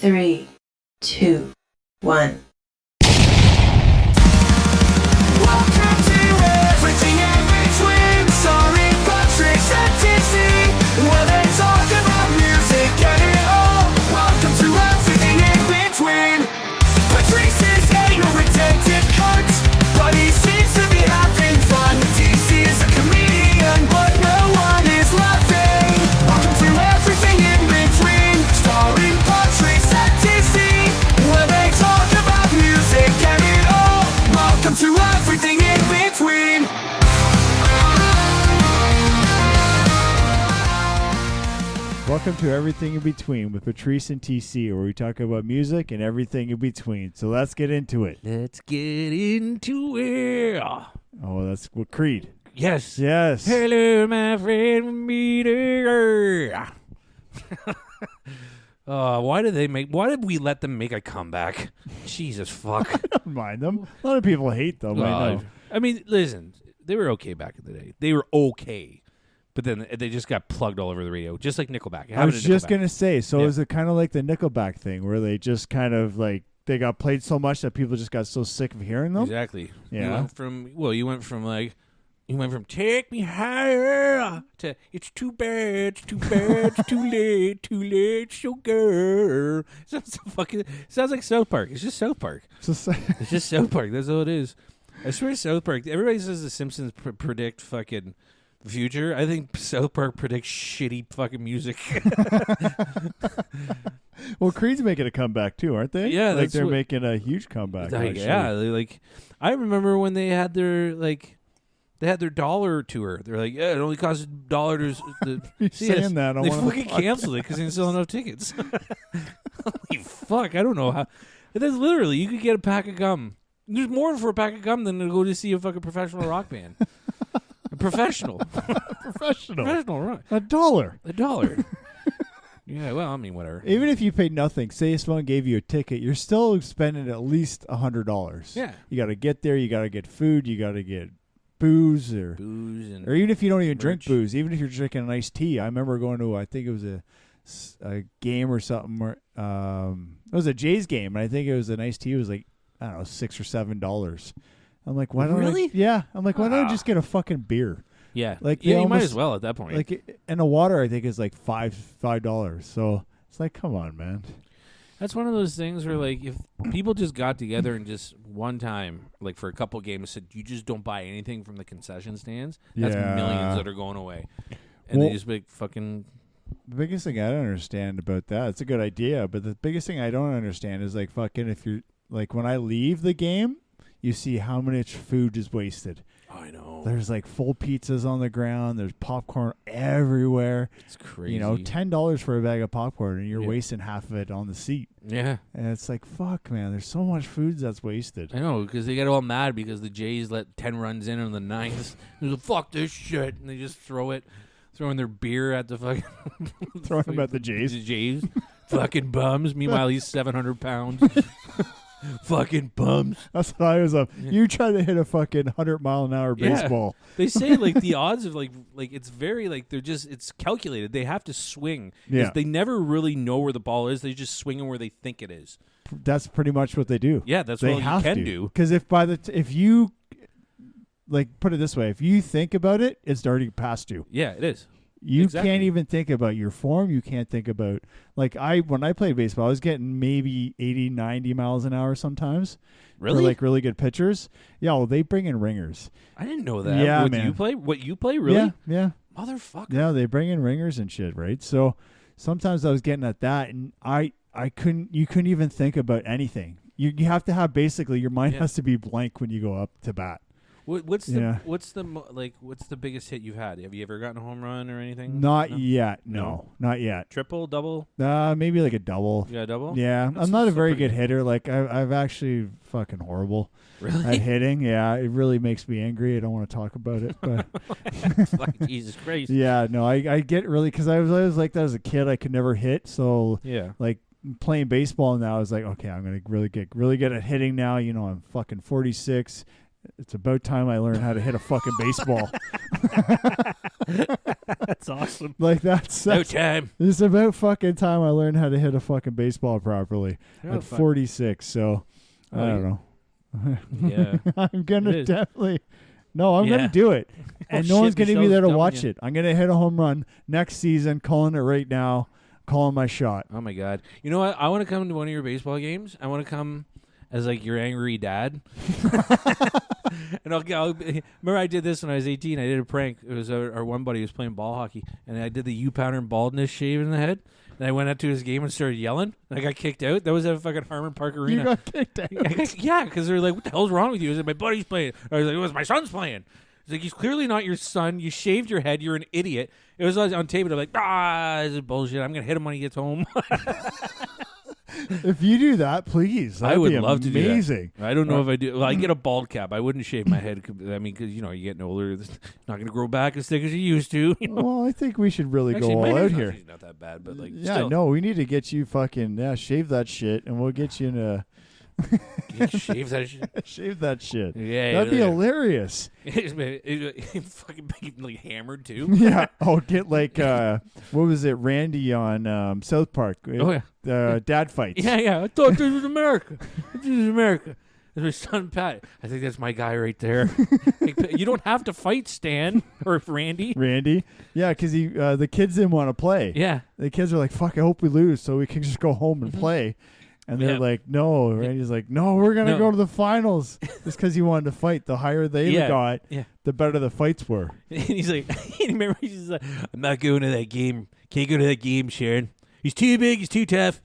3, 2, 1. Welcome to everything in between. Sorry, Patrice and Patrice, where they talk about music and it all. Welcome to everything in between. Patrice is a addicted cunt, but he seems to be having fun. DC is a comedian, but no one is laughing. Welcome to everything in between. Starring Patrice and Patrice, where they talk about music and it all. Welcome to everything in between. Welcome to Everything in Between with Patrice and TC, where we talk about music and everything in between. So let's get into it. Let's get into it. Oh, that's what Creed. Yes. Yes. Hello, my friend. Me there. Why did we let them make a comeback? Jesus fuck. I don't mind them. A lot of people hate them. I know. I mean, listen, they were okay back in the day. They were okay. But then they just got plugged all over the radio, just like Nickelback. I was just going to say, so Yeah. is it kind of like the Nickelback thing where they just kind of like, they got played so much that people just got so sick of hearing them? Exactly. Yeah. You went from Take Me Higher to It's Too Bad, It's Too Bad, It's Too late, so girl. Sounds like South Park. It's just South Park. It's just South Park. That's all it is. I swear South Park. Everybody says The Simpsons predict fucking the future. I think South Park predicts shitty fucking music. Well, Creed's making a comeback too, aren't they? Yeah, like they're making a huge comeback. I remember when they had their dollar tour. They're like, yeah, it only costs $1 to You're see saying us. that. I They wanna fucking canceled it because they didn't sell enough tickets. Holy fuck! I don't know how. That's literally, you could get a pack of gum. There's more for a pack of gum than to go to see a fucking professional rock band. A professional rock. $1. Yeah, well, I mean, whatever. Even if you paid nothing, say someone gave you a ticket, you're still spending at least $100. Yeah. You got to get there. You got to get food. You got to get booze, or even if you don't even drink booze, even if you're drinking an iced tea. I remember going to, I think it was a game or something. Where, it was a Jays game, and I think it was an iced tea. It was like, I don't know, $6 or $7. I'm like, why don't really? I'm like, why don't I just get a fucking beer? Yeah, like you might as well at that point. Like, and the water I think is like $5. So it's like, come on, man. That's one of those things where, like, if people just got together and just one time, like for a couple games, said you just don't buy anything from the concession stands, that's millions that are going away, and they just make fucking. The biggest thing I don't understand about that, it's a good idea, but the biggest thing I don't understand is like fucking if you're like when I leave the game, you see how much food is wasted. I know. There's like full pizzas on the ground. There's popcorn everywhere. It's crazy. You know, $10 for a bag of popcorn, and you're wasting half of it on the seat. Yeah. And it's like, fuck, man. There's so much food that's wasted. I know, because they get all mad because the Jays let 10 runs in on the ninth. They're like, fuck this shit. And they just throwing their beer at the fucking... Throwing them at the Jays. The Jays. Fucking bums. Meanwhile, he's 700 pounds. Fucking bums. That's what I was up. You try to hit a fucking 100-mile-an-hour baseball. They say like the odds of like it's very like it's calculated. They have to swing. Yeah. They never really know where the ball is. They just swing it where they think it is. That's pretty much what they do. Yeah, that's they what have you can to do. Because if you like put it this way, if you think about it, it's already past you. Yeah, it is. You can't even think about your form. You can't think about when I played baseball, I was getting maybe 80, 90 miles an hour sometimes. Really? For like really good pitchers. Yeah, well, they bring in ringers. I didn't know that. Yeah, What man. you play? Really? Yeah. Motherfucker. Yeah, they bring in ringers and shit, right? So sometimes I was getting at that, and you couldn't even think about anything. You have to have basically your mind has to be blank when you go up to bat. What's the biggest hit you've had? Have you ever gotten a home run or anything? Not yet. No, not yet. Triple, double? Maybe like a double. You got a double? Yeah, I'm not a very good hitter. Like I've actually fucking horrible really? at hitting. Yeah, it really makes me angry. I don't want to talk about it, but Jesus Christ. Yeah, no, I get really because I was like that as a kid. I could never hit, so yeah, like playing baseball now is like okay, I'm gonna really get good at hitting now. You know, I'm fucking 46. It's about time I learned how to hit a fucking baseball. That's awesome. Like that's No time. It's about fucking time I learned how to hit a fucking baseball properly at 46. So I don't know. Yeah. I'm gonna definitely. No, I'm gonna do it, and no shit, one's gonna be Michelle's there to dumping watch you. it. I'm gonna hit a home run next season. Calling it right now. Calling my shot. Oh my god! You know what? I want to come to one of your baseball games. I want to come as like your angry dad. And I'll remember I did this when I was 18. I did a prank. It was our one buddy was playing ball hockey, and I did the U-pounder and baldness shave in the head. And I went out to his game and started yelling. And I got kicked out. That was at fucking Harmon Park Arena. You got kicked out. Yeah, because they're like, "What the hell's wrong with you?" I said, "My buddy's playing." I was like, "It was my son's playing." It's like, he's clearly not your son. You shaved your head. You're an idiot. It was on tape, and I'm like, this is bullshit. I'm going to hit him when he gets home. If you do that, please. I would be love to do that. amazing. I don't know if I do. Well, I get a bald cap. I wouldn't shave my head. I mean, because, you're getting older. It's not going to grow back as thick as you used to. Well, I think we should really Actually, go my all out hair's here. not that bad, but like, Yeah, still. no, we need to get you fucking shave that shit, and we'll get you in a Shave that shit. shave that shit. Yeah, That'd be hilarious. fucking like hammered too. Yeah. Oh, get like what was it, Randy on South Park? Oh yeah. Dad fights. Yeah. I thought this was America. This is America. That's my son Pat. I think that's my guy right there. You don't have to fight Stan or Randy. Randy. Yeah, because the kids didn't want to play. Yeah. The kids are like, "Fuck, I hope we lose, so we can just go home and play." And they're Yeah. like, "No." Randy's like, "No, we're gonna go to the finals." Just because he wanted to fight. The higher they got, the better the fights were. And he's like, remember, he's like, "I'm not going to that game. Can't go to that game, Sharon. He's too big. He's too tough."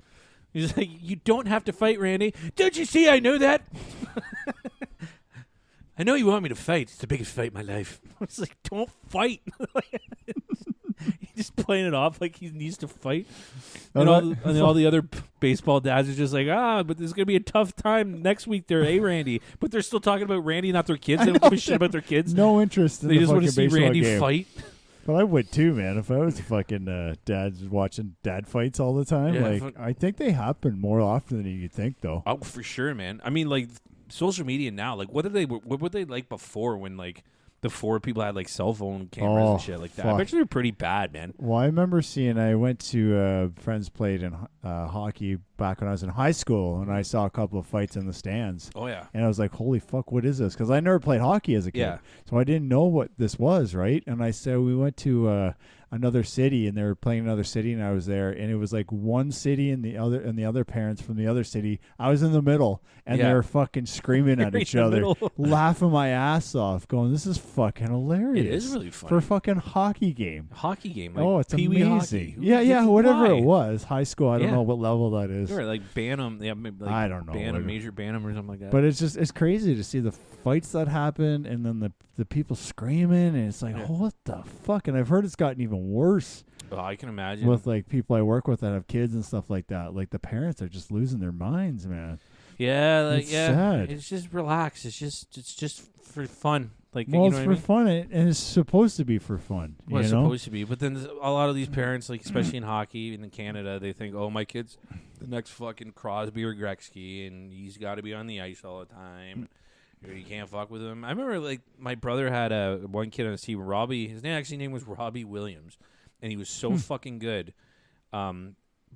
He's like, "You don't have to fight, Randy. Don't you see? I know that." I know you want me to fight. It's the biggest fight in my life. It's like, don't fight. He's just playing it off like he needs to fight. And all the other baseball dads are just like, but this is going to be a tough time next week there, Randy? But they're still talking about Randy, not their kids. They don't give a shit about their kids. No interest in They the just want fucking to see baseball Randy game. fight. But I would too, man. If I was fucking dads watching dad fights all the time, Yeah, I think they happen more often than you think, though. Oh, for sure, man. I mean, like, social media now, like, what were they like before when, like, before people had, like, cell phone cameras and shit like that? I fuck. bet you they're pretty bad, man. Well, I remember I went to friends played in hockey back when I was in high school, and I saw a couple of fights in the stands. Oh, yeah. And I was like, holy fuck, what is this? Because I never played hockey as a kid. Yeah. So I didn't know what this was, right? And I said, we went to another city, and they were playing another city, and I was there, and it was like one city and the other parents from the other city. I was in the middle, and they were fucking screaming at each other, laughing my ass off, going, this is fucking hilarious. It is really funny. For a fucking hockey game. Hockey game. Like, Oh, it's Pee-wee amazing. hockey. Yeah, whatever Why? it was. High school, I don't know what level that is. Sure, like Bantam. Yeah, maybe like I don't know. Bantam, Whatever. Major Bantam or something like that. But it's crazy to see the fights that happen, and then the people screaming, and it's like, oh, what the fuck? And I've heard it's gotten even worse I can imagine. with like people I work with that have kids and stuff like that. Like the parents are just losing their minds, man. Yeah, like, It's sad. It's just relax. It's just for fun. Like, Well, you it's know for what I mean? fun, and it's supposed to be for fun. Well, you it's know? supposed to be, but then a lot of these parents, like especially in hockey and in Canada, they think, "Oh, my kid's the next fucking Crosby or Gretzky, and he's got to be on the ice all the time. You can't fuck with him." I remember, like, my brother had one kid on his team, Robbie. His name was Robbie Williams, and he was so fucking good.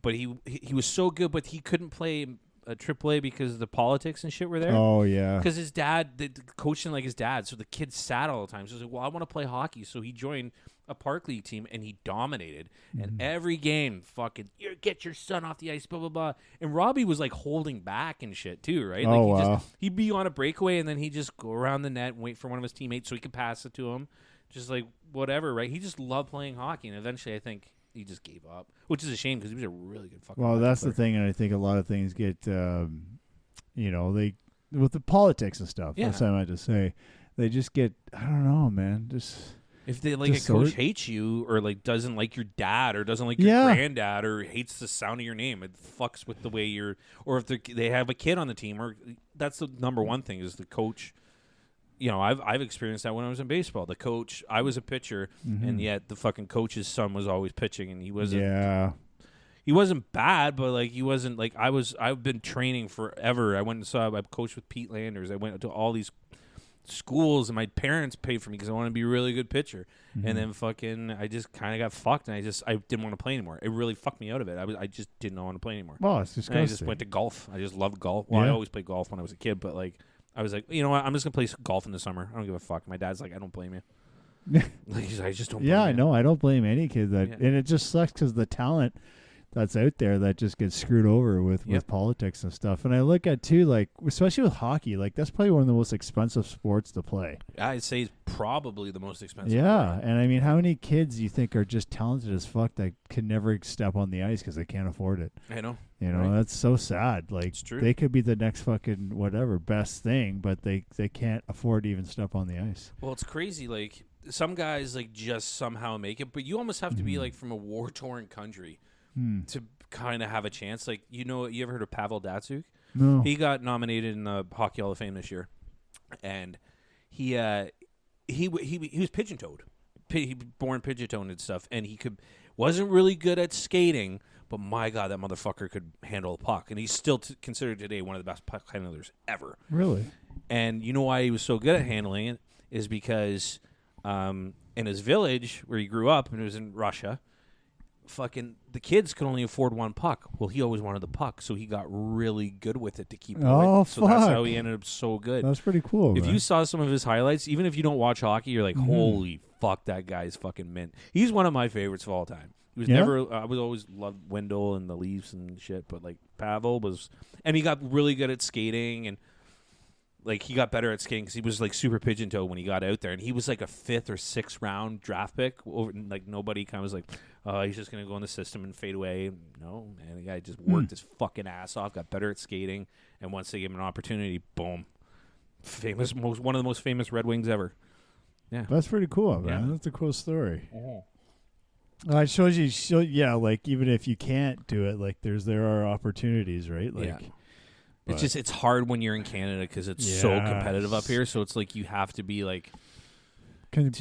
But he was so good, but he couldn't play AAA because the politics and shit were there. Oh yeah. Because his dad, the coaching like his dad, so the kid sat all the time. So he was like, "Well, I want to play hockey." So he joined a park league team, and he dominated. And every game, fucking, get your son off the ice, blah blah blah. And Robbie was like holding back and shit too, right? Like, Oh, wow. he'd be on a breakaway, and then he'd just go around the net and wait for one of his teammates so he could pass it to him, just like whatever, right? He just loved playing hockey, and eventually, I think he just gave up, which is a shame because he was a really good fucking. Well, hockey that's player. the thing, and I think a lot of things get, they with the politics and stuff. Yeah. That's what I meant to say. They just get, I don't know, man. Just If they like Just a coach sort- hates you, or like doesn't like your dad, or doesn't like your Yeah. granddad, or hates the sound of your name, it fucks with the way you're. Or if they have a kid on the team, or that's the number one thing is the coach. You know, I've experienced that when I was in baseball. The coach, I was a pitcher, and yet the fucking coach's son was always pitching, and he wasn't. yeah. He wasn't bad, but like he wasn't like I've been training forever. I went and I coached with Pete Landers. I went to all these schools, and my parents paid for me because I wanted to be a really good pitcher. Mm-hmm. And then fucking, I just kind of got fucked, and I didn't want to play anymore. It really fucked me out of it. I just didn't want to play anymore. Well, it's And disgusting. I just went to golf. I just loved golf. Well, I Yeah. always played golf when I was a kid, but like, I was like, you know what? I'm just gonna play golf in the summer. I don't give a fuck. My dad's like, I don't blame you. Like, he's like, I just don't. Yeah, blame I you. know. I don't blame any kid that, Yeah. and it just sucks because the talent that's out there that just gets screwed over with Yep. politics and stuff. And I look at too, like especially with hockey, like that's probably one of the most expensive sports to play. I'd say it's probably the most expensive. Yeah, and I mean, how many kids you think are just talented as fuck that can never step on the ice because they can't afford it? I know. You know, Right. that's so sad. Like It's true. they could be the next fucking whatever best thing, but they can't afford to even step on the ice. Well, it's crazy. Like some guys like just somehow make it, but you almost have to be like from a war-torn country to kind of have a chance. Like, you ever heard of Pavel Datsyuk? No. He got nominated in the Hockey Hall of Fame this year, and he was pigeon-toed. He was born pigeon-toed and stuff, and wasn't really good at skating. But my God, that motherfucker could handle a puck, and he's still considered today one of the best puck handlers ever. Really? And you know why he was so good at handling it is because in his village where he grew up, and it was in Russia, fucking the kids could only afford one puck. Well, he always wanted the puck, so he got really good with it to keep it. Oh, So that's how fuck. he ended up so good. That's pretty cool. If man. you saw some of his highlights, even if you don't watch hockey, you're like, holy fuck, that guy's fucking mint. He's one of my favorites of all time. He was Yeah? never. I was always loved Wendell and the Leafs and shit, but like Pavel was, and he got really good at skating, and like he got better at skating because he was like super pigeon toe when he got out there, and he was like a 5th or 6th round draft pick. Over, like nobody kind of was like, he's just gonna go in the system and fade away. No, man, the guy just worked his fucking ass off, got better at skating, and once they gave him an opportunity, boom, one of the most famous Red Wings ever. Yeah, That's pretty cool, man. Yeah. That's a cool story. It shows you, yeah, like even if you can't do it, like there are opportunities, right? Like, yeah. but- It's hard when you're in Canada because it's so Yes. competitive up here. So it's like you have to be like Can,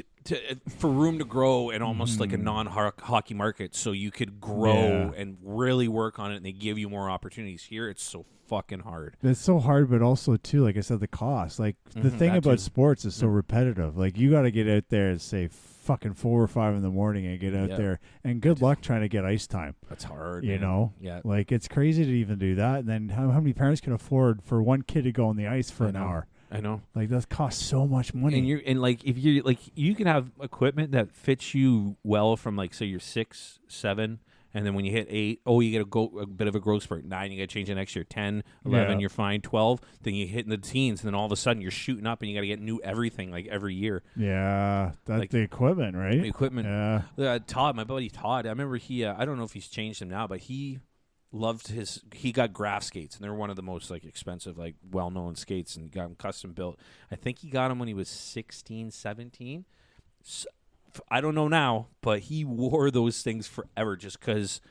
for room to grow and almost like a non-hockey market, so you could grow Yeah. and really work on it, and they give you more opportunities. Here, it's so fucking hard. it's so hard, but also too, like I said, the cost. Like the thing that about too. sports is so repetitive. Like you got to get out there at say fucking 4 or 5 in the morning and get out Yeah. there, and good luck trying to get ice time. That's hard. You man. know, Yeah. like it's crazy to even do that. And then how many parents can afford for one kid to go on the ice for an hour? I know. Like that costs so much money. And like if you like you can have equipment that fits you well from like say you're 6, 7, and then when you hit 8, you get a bit of a growth spurt. 9, you got to change it next year. 10, 11, Yeah. you're fine. 12, then you hit in the teens, and then all of a sudden you're shooting up, and you got to get new everything like every year. Yeah, that's Like- the equipment, right? The equipment. Yeah. Todd, my buddy Todd, I remember he. I don't know if he's changed them now, but he loved he got graph skates, and they're one of the most like expensive, like well-known skates, and got them custom built. I think he got them when he was 16, 17. I don't know now, but he wore those things forever just because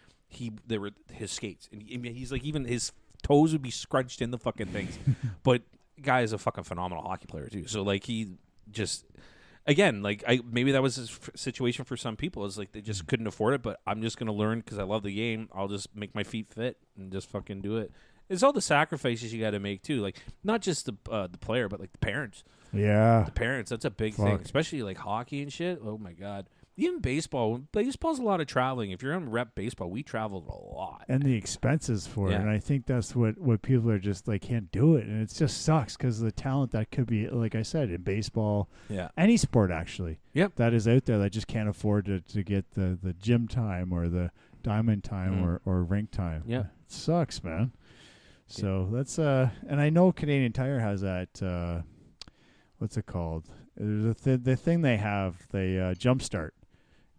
they were his skates, and he's like even his toes would be scrunched in the fucking things. But guy is a fucking phenomenal hockey player too. So like he just. Again, like maybe that was his situation for some people. Is like they just couldn't afford it, but I'm just gonna learn because I love the game. I'll just make my feet fit and just fucking do it. It's all the sacrifices you got to make too. Like not just the player, but like the parents. Yeah. The parents, that's a big Fuck. thing, especially like hockey and shit. Oh my god, even baseball. Baseball's a lot of traveling. If you're on rep baseball, we traveled a lot. And the expenses for it. Yeah. And I think that's what people are just like can't do it. And it just sucks because the talent that could be, like I said, in baseball, Yeah. any sport actually, Yep. that is out there that just can't afford to get the gym time or the diamond time or rink time. Yeah. It sucks, man. So that's and I know Canadian Tire has that what's it called? There's the thing they have, they Jumpstart.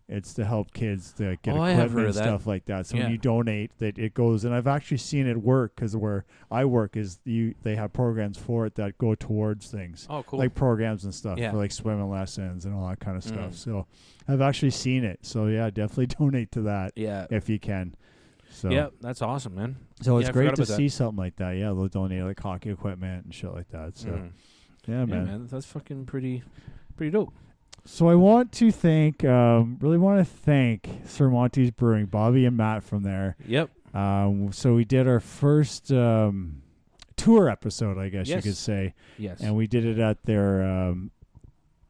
It's to help kids to get I have equipment heard and of that. stuff like that. So Yeah. when you donate, that it goes, and I've actually seen it work because where I work is they have programs for it that go towards things. Oh, cool. Like programs and stuff Yeah. for like swimming lessons and all that kind of stuff. Mm. So I've actually seen it. So yeah, definitely donate to that yeah. if you can. So Yeah, that's awesome, man. so it's Yeah, I great forgot to about that. see something like that. Yeah, they'll donate like hockey equipment and shit like that. So Mm. yeah, Yeah, man. man, that's fucking pretty dope. So I want to thank, really want to thank Sir Monty's Brewing, Bobby and Matt from there. Yep. So we did our first 2 tour episode, I guess you Yes. could say. Yes. And we did it at their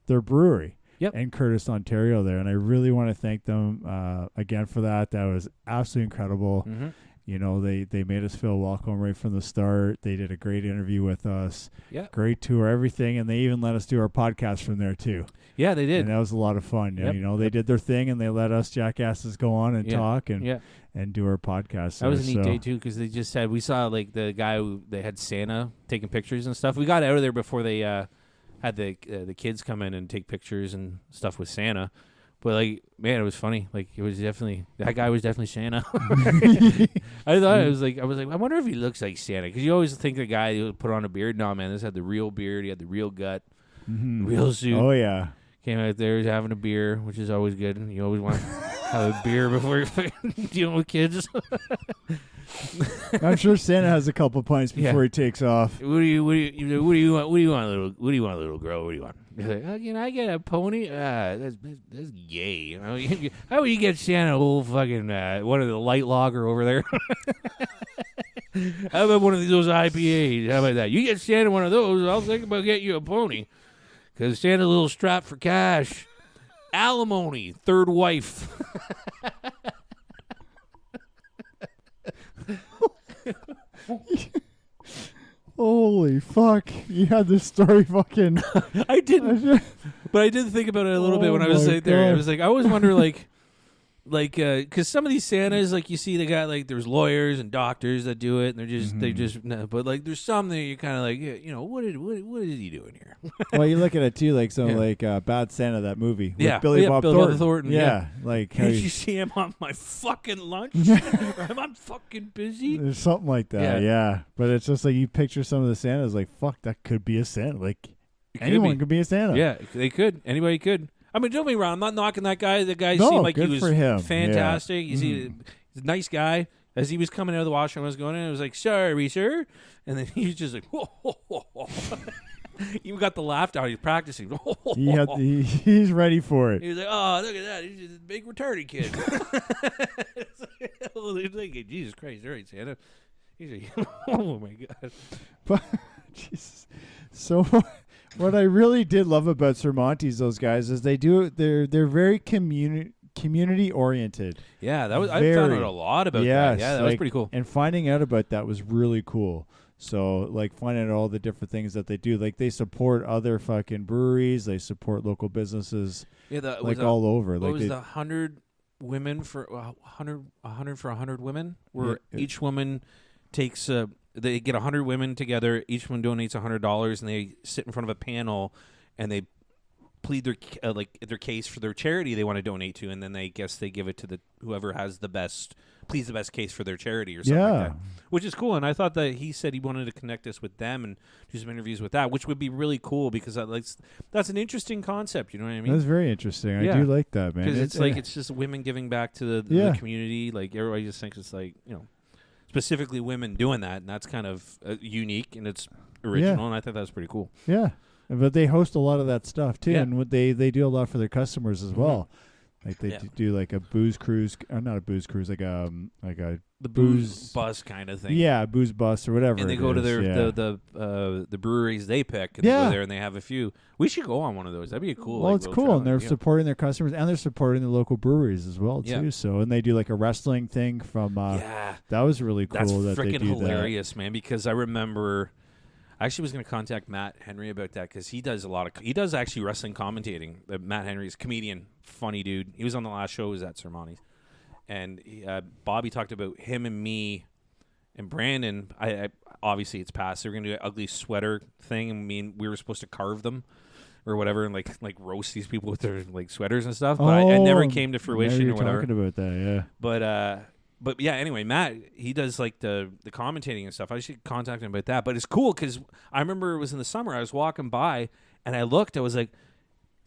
brewery. Yep. In Curtis, Ontario there. And I really want to thank them again for that. That was absolutely incredible. Mm-hmm. You know, they made us feel welcome right from the start. They did a great interview with us. Yeah. Great tour, everything. And they even let us do our podcast from there too. Yeah, they did. And that was a lot of fun. Yep. You know, they did their thing and they let us jackasses go on and talk and do our podcast. That was a there. neat So- day too, because they just had, we saw like the guy who they had Santa taking pictures and stuff. We got out of there before they had the kids come in and take pictures and stuff with Santa. But like, man, it was funny. Like, it was definitely, that guy was definitely Santa. I thought it was like, I wonder if he looks like Santa, because you always think the guy who put on a beard. No, man, this had the real beard. He had the real gut, real suit. Oh, yeah. Came out there, he's having a beer, which is always good. You always want to have a beer before you're fucking dealing with kids. I'm sure Santa has a couple pints before he takes off. What do you want, little girl? What do you want? He's like, can I get a pony? That's gay. You know? How would you get Santa a little fucking one of the light lager over there? How about one of those IPAs? How about that? You get Santa one of those, I'll think about getting you a pony. Because Santa's a little strapped for cash. Alimony, third wife. Holy fuck. You had this story fucking... I didn't. But I did think about it a little bit when I was my right there. I God. was like, I always wonder, like, because some of these Santas, like you see, they got like there's lawyers and doctors that do it, and they just. No, but like, there's some that you're kind of like, yeah, you know, what is he doing here? Well, you look at it too, like Bad Santa, that movie with Billy Bob Thornton. Yeah. Like Can't you see I'm on my fucking lunch? I'm fucking busy. there's something like that. Yeah. But it's just like you picture some of the Santas, like fuck, that could be a Santa. Like anyone could be a Santa. Yeah, they could. Anybody could. I mean, don't be wrong. I'm not knocking that guy. The guy No, seemed like he good was for him. fantastic. Yeah. You see, he's a nice guy. As he was coming out of the washroom, I was going in. I was like, "Sorry, sir," and then he was just like, "Whoa, whoa, whoa, whoa." Even got the laugh down. He's practicing. He's ready for it. He was like, "Oh, look at that! He's just a big retarded kid." He's like, Jesus Christ! All right, Santa. He's like, "Oh my God." But Jesus. So what I really did love about Sir Monty's, those guys, is they're very community oriented. Yeah, that was. I found out a lot about that. Yeah, that was pretty cool. And finding out about that was really cool. So, like, finding out all the different things that they do. Like, they support other fucking breweries. They support local businesses. Yeah, all over. What Like was the 100 women for 100 for 100 women? Where each woman takes they get 100 women together. Each one donates $100, and they sit in front of a panel, and they plead their case for their charity they want to donate to, and then they give it to whoever has the best case for their charity or something like that, which is cool. And I thought that he said he wanted to connect us with them and do some interviews with that, which would be really cool because that's an interesting concept. You know what I mean? That's very interesting. I do like that, man. Because it's just women giving back to the community. Like everybody just thinks it's like, you know, specifically women doing that, and that's kind of unique and it's original. And I think that's pretty cool. Yeah. But they host a lot of that stuff too, and they do a lot for their customers as well. Like they do like a booze cruise, or not a booze cruise, like a the booze bus kind of thing. Yeah, booze bus or whatever. And they go to their the breweries they pick, and they go there and they have a few. We should go on one of those. That'd be cool. Well, it's cool, and they're supporting their customers, and they're supporting the local breweries as well too. So, and they do like a wrestling thing from. That was really cool. That's freaking hilarious, man. Because I remember. I actually was going to contact Matt Henry about that because he does actually wrestling commentating. Matt Henry's a comedian, funny dude. He was on the last show. He was at Sermoni's. And Bobby talked about him and me and Brandon. I obviously it's past. They were going to do an ugly sweater thing, and we were supposed to carve them or whatever and like roast these people with their like sweaters and stuff. But it never came to fruition or whatever. Talking about that, yeah. But yeah, anyway, Matt, he does like the commentating and stuff. I should contact him about that. But it's cool because I remember it was in the summer. I was walking by and I looked. I was like,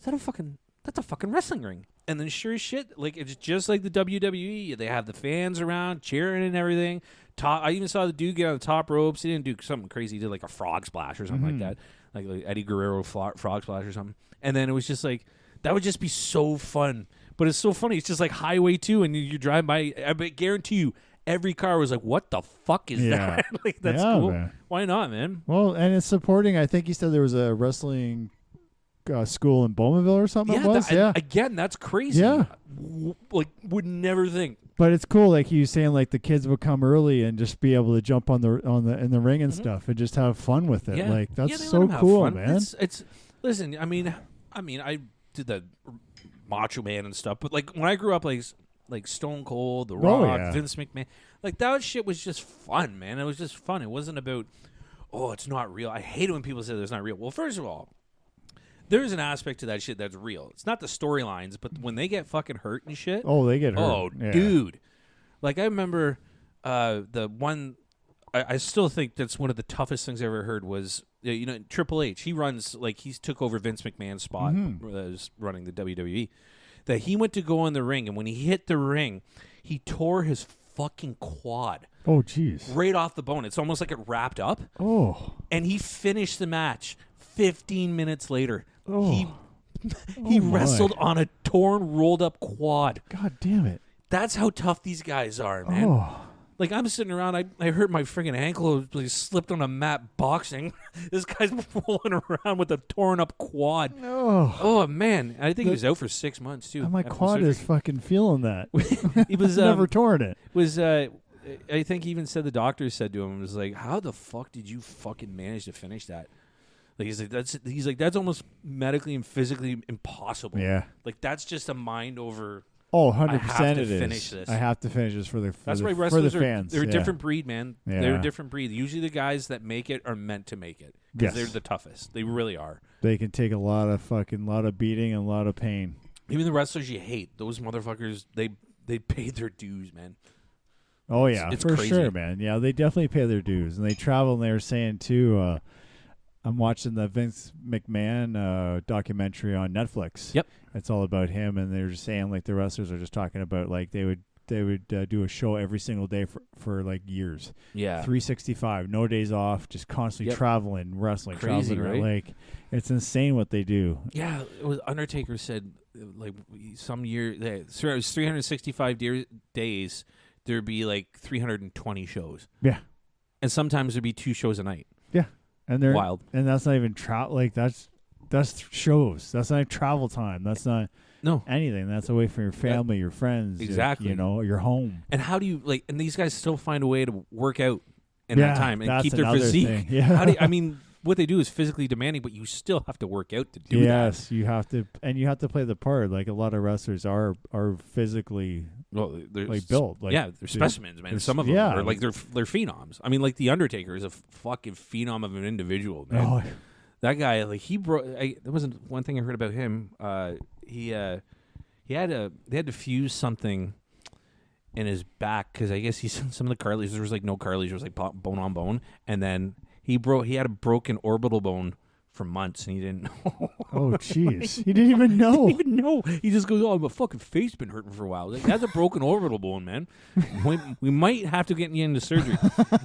that's a fucking wrestling ring. And then sure as shit, like it's just like the WWE. They have the fans around cheering and everything. I even saw the dude get on the top ropes. He didn't do something crazy. He did like a frog splash or something like that. Like Eddie Guerrero frog splash or something. And then it was just like, that would just be so fun. But it's so funny. It's just like Highway 2, and you drive by. I guarantee you, every car was like, "What the fuck is Yeah. that?" Like that's Yeah, cool. man. Why not, man? Well, and it's supporting. I think he said there was a wrestling school in Bowmanville or something. It was, and again, that's crazy. Yeah. Like would never think. But it's cool, like he was saying, like the kids would come early and just be able to jump in the ring and stuff, and just have fun with it. Yeah. Like Yeah, that's they let so 'em have cool, fun. man. It's listen. I mean, I did the Macho Man and stuff, but like when I grew up, like Stone Cold, The Rock, yeah. Vince McMahon, like that shit was just fun, man. It was just fun. It wasn't about it's not real. I hate it when people say that it's not real. Well, first of all, there's an aspect to that shit that's real. It's not the storylines, but when they get fucking hurt and shit. Oh, they get hurt. Oh, Yeah. dude. Like I remember the one. I still think that's one of the toughest things I ever heard was Triple H. He runs like he took over Vince McMahon's spot was running the WWE. That he went to go in the ring, and when he hit the ring, he tore his fucking quad Oh, jeez. right off the bone. It's almost like it wrapped up. Oh. And he finished the match 15 minutes later. Oh. He my. wrestled on a torn, rolled up quad. God damn it. That's how tough these guys are, man. Oh. Like, I'm sitting around, I hurt my friggin' ankle, I slipped on a mat boxing. This guy's rolling around with a torn up quad. Oh. Oh, man. I think he was out for 6 months, too. My after quad surgery. is fucking feeling that. He was Never torn it. I think he even said the doctor said to him, was like, how the fuck did you fucking manage to finish that? Like he's like that's almost medically and physically impossible. Yeah. Like that's just a mind over. Oh, I 100% have to it is. finish this. I have to finish this That's why for wrestlers the fans. They're a yeah. different breed, man. Yeah. They're a different breed. Usually the guys that make it are meant to make it because Yes. they're the toughest. They really are. They can take a lot of beating and a lot of pain. Even the wrestlers you hate, those motherfuckers, they paid their dues, man. Oh yeah, it's for crazy. sure, man. Yeah, they definitely pay their dues, and they travel. And they were saying too. I'm watching the Vince McMahon documentary on Netflix. Yep, it's all about him, and they're just saying like the wrestlers are just talking about like they would do a show every single day for like years. Yeah, 365, no days off, just constantly traveling, wrestling, crazy, traveling. right? Like it's insane what they do. Yeah, it was Undertaker said like some year it was 365 days. There'd be like 320 shows. Yeah, and sometimes there'd be 2 shows a night. Yeah, and they're wild, and that's not even like that's shows. That's not travel time. That's not anything. That's away from your family, your friends, exactly. Your home. And how do you and these guys still find a way to work out in that time and keep their physique? Thing. Yeah, how what they do is physically demanding, but you still have to work out to do that. Yes, you have to, and you have to play the part. Like a lot of wrestlers are physically they're built. Like, they're specimens, man. Some of them are like they're phenoms. I mean, like the Undertaker is a fucking phenom of an individual, man. Oh. That guy, like he broke. There wasn't one thing I heard about him. They had to fuse something in his back because I guess some of the cartilage there was like no cartilage, it was like bone on bone, and then he had a broken orbital bone for months and he didn't know. Oh jeez, he didn't even know. He didn't even know. He just goes, "Oh, my fucking face been hurting for a while." Like, that's a broken orbital bone, man. We might have to get you into surgery.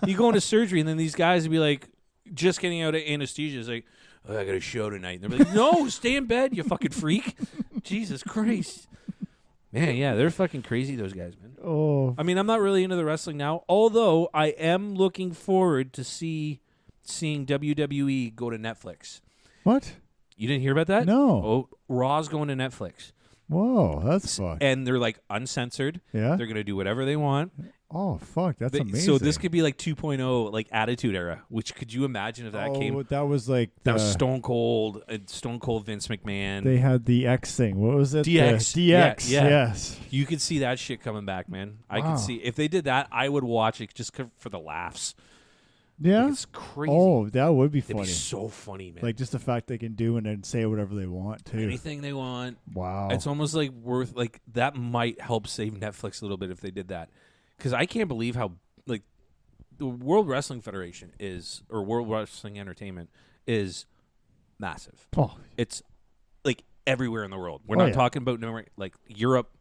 You go into surgery and then these guys would be like, just getting out of anesthesia is like, "Oh, I got a show tonight." And they're like, "No, stay in bed, you fucking freak." Jesus Christ. Man, yeah, they're fucking crazy, those guys, man. Oh. I mean, I'm not really into the wrestling now, although I am looking forward to seeing WWE go to Netflix. What? You didn't hear about that? No. Oh, Raw's going to Netflix. Whoa, that's fucked. And they're like uncensored. Yeah. They're going to do whatever they want. Oh, fuck, that's amazing. So this could be like 2.0, like Attitude Era, which could you imagine if that came? That was like that was Stone Cold Vince McMahon. They had the X thing. What was it? DX. DX. Yeah. Yes. You could see that shit coming back, man. I Wow. could see if they did that, I would watch it just for the laughs. Yeah. Like, it's crazy. Oh, that would be It'd funny. be so funny, man. Like just the fact they can do and then say whatever they want too. Anything they want. Wow. It's almost like that might help save Netflix a little bit if they did that. Because I can't believe how like the World Wrestling Federation or World Wrestling Entertainment is massive. Oh. It's like everywhere in the world. We're not talking about like Europe,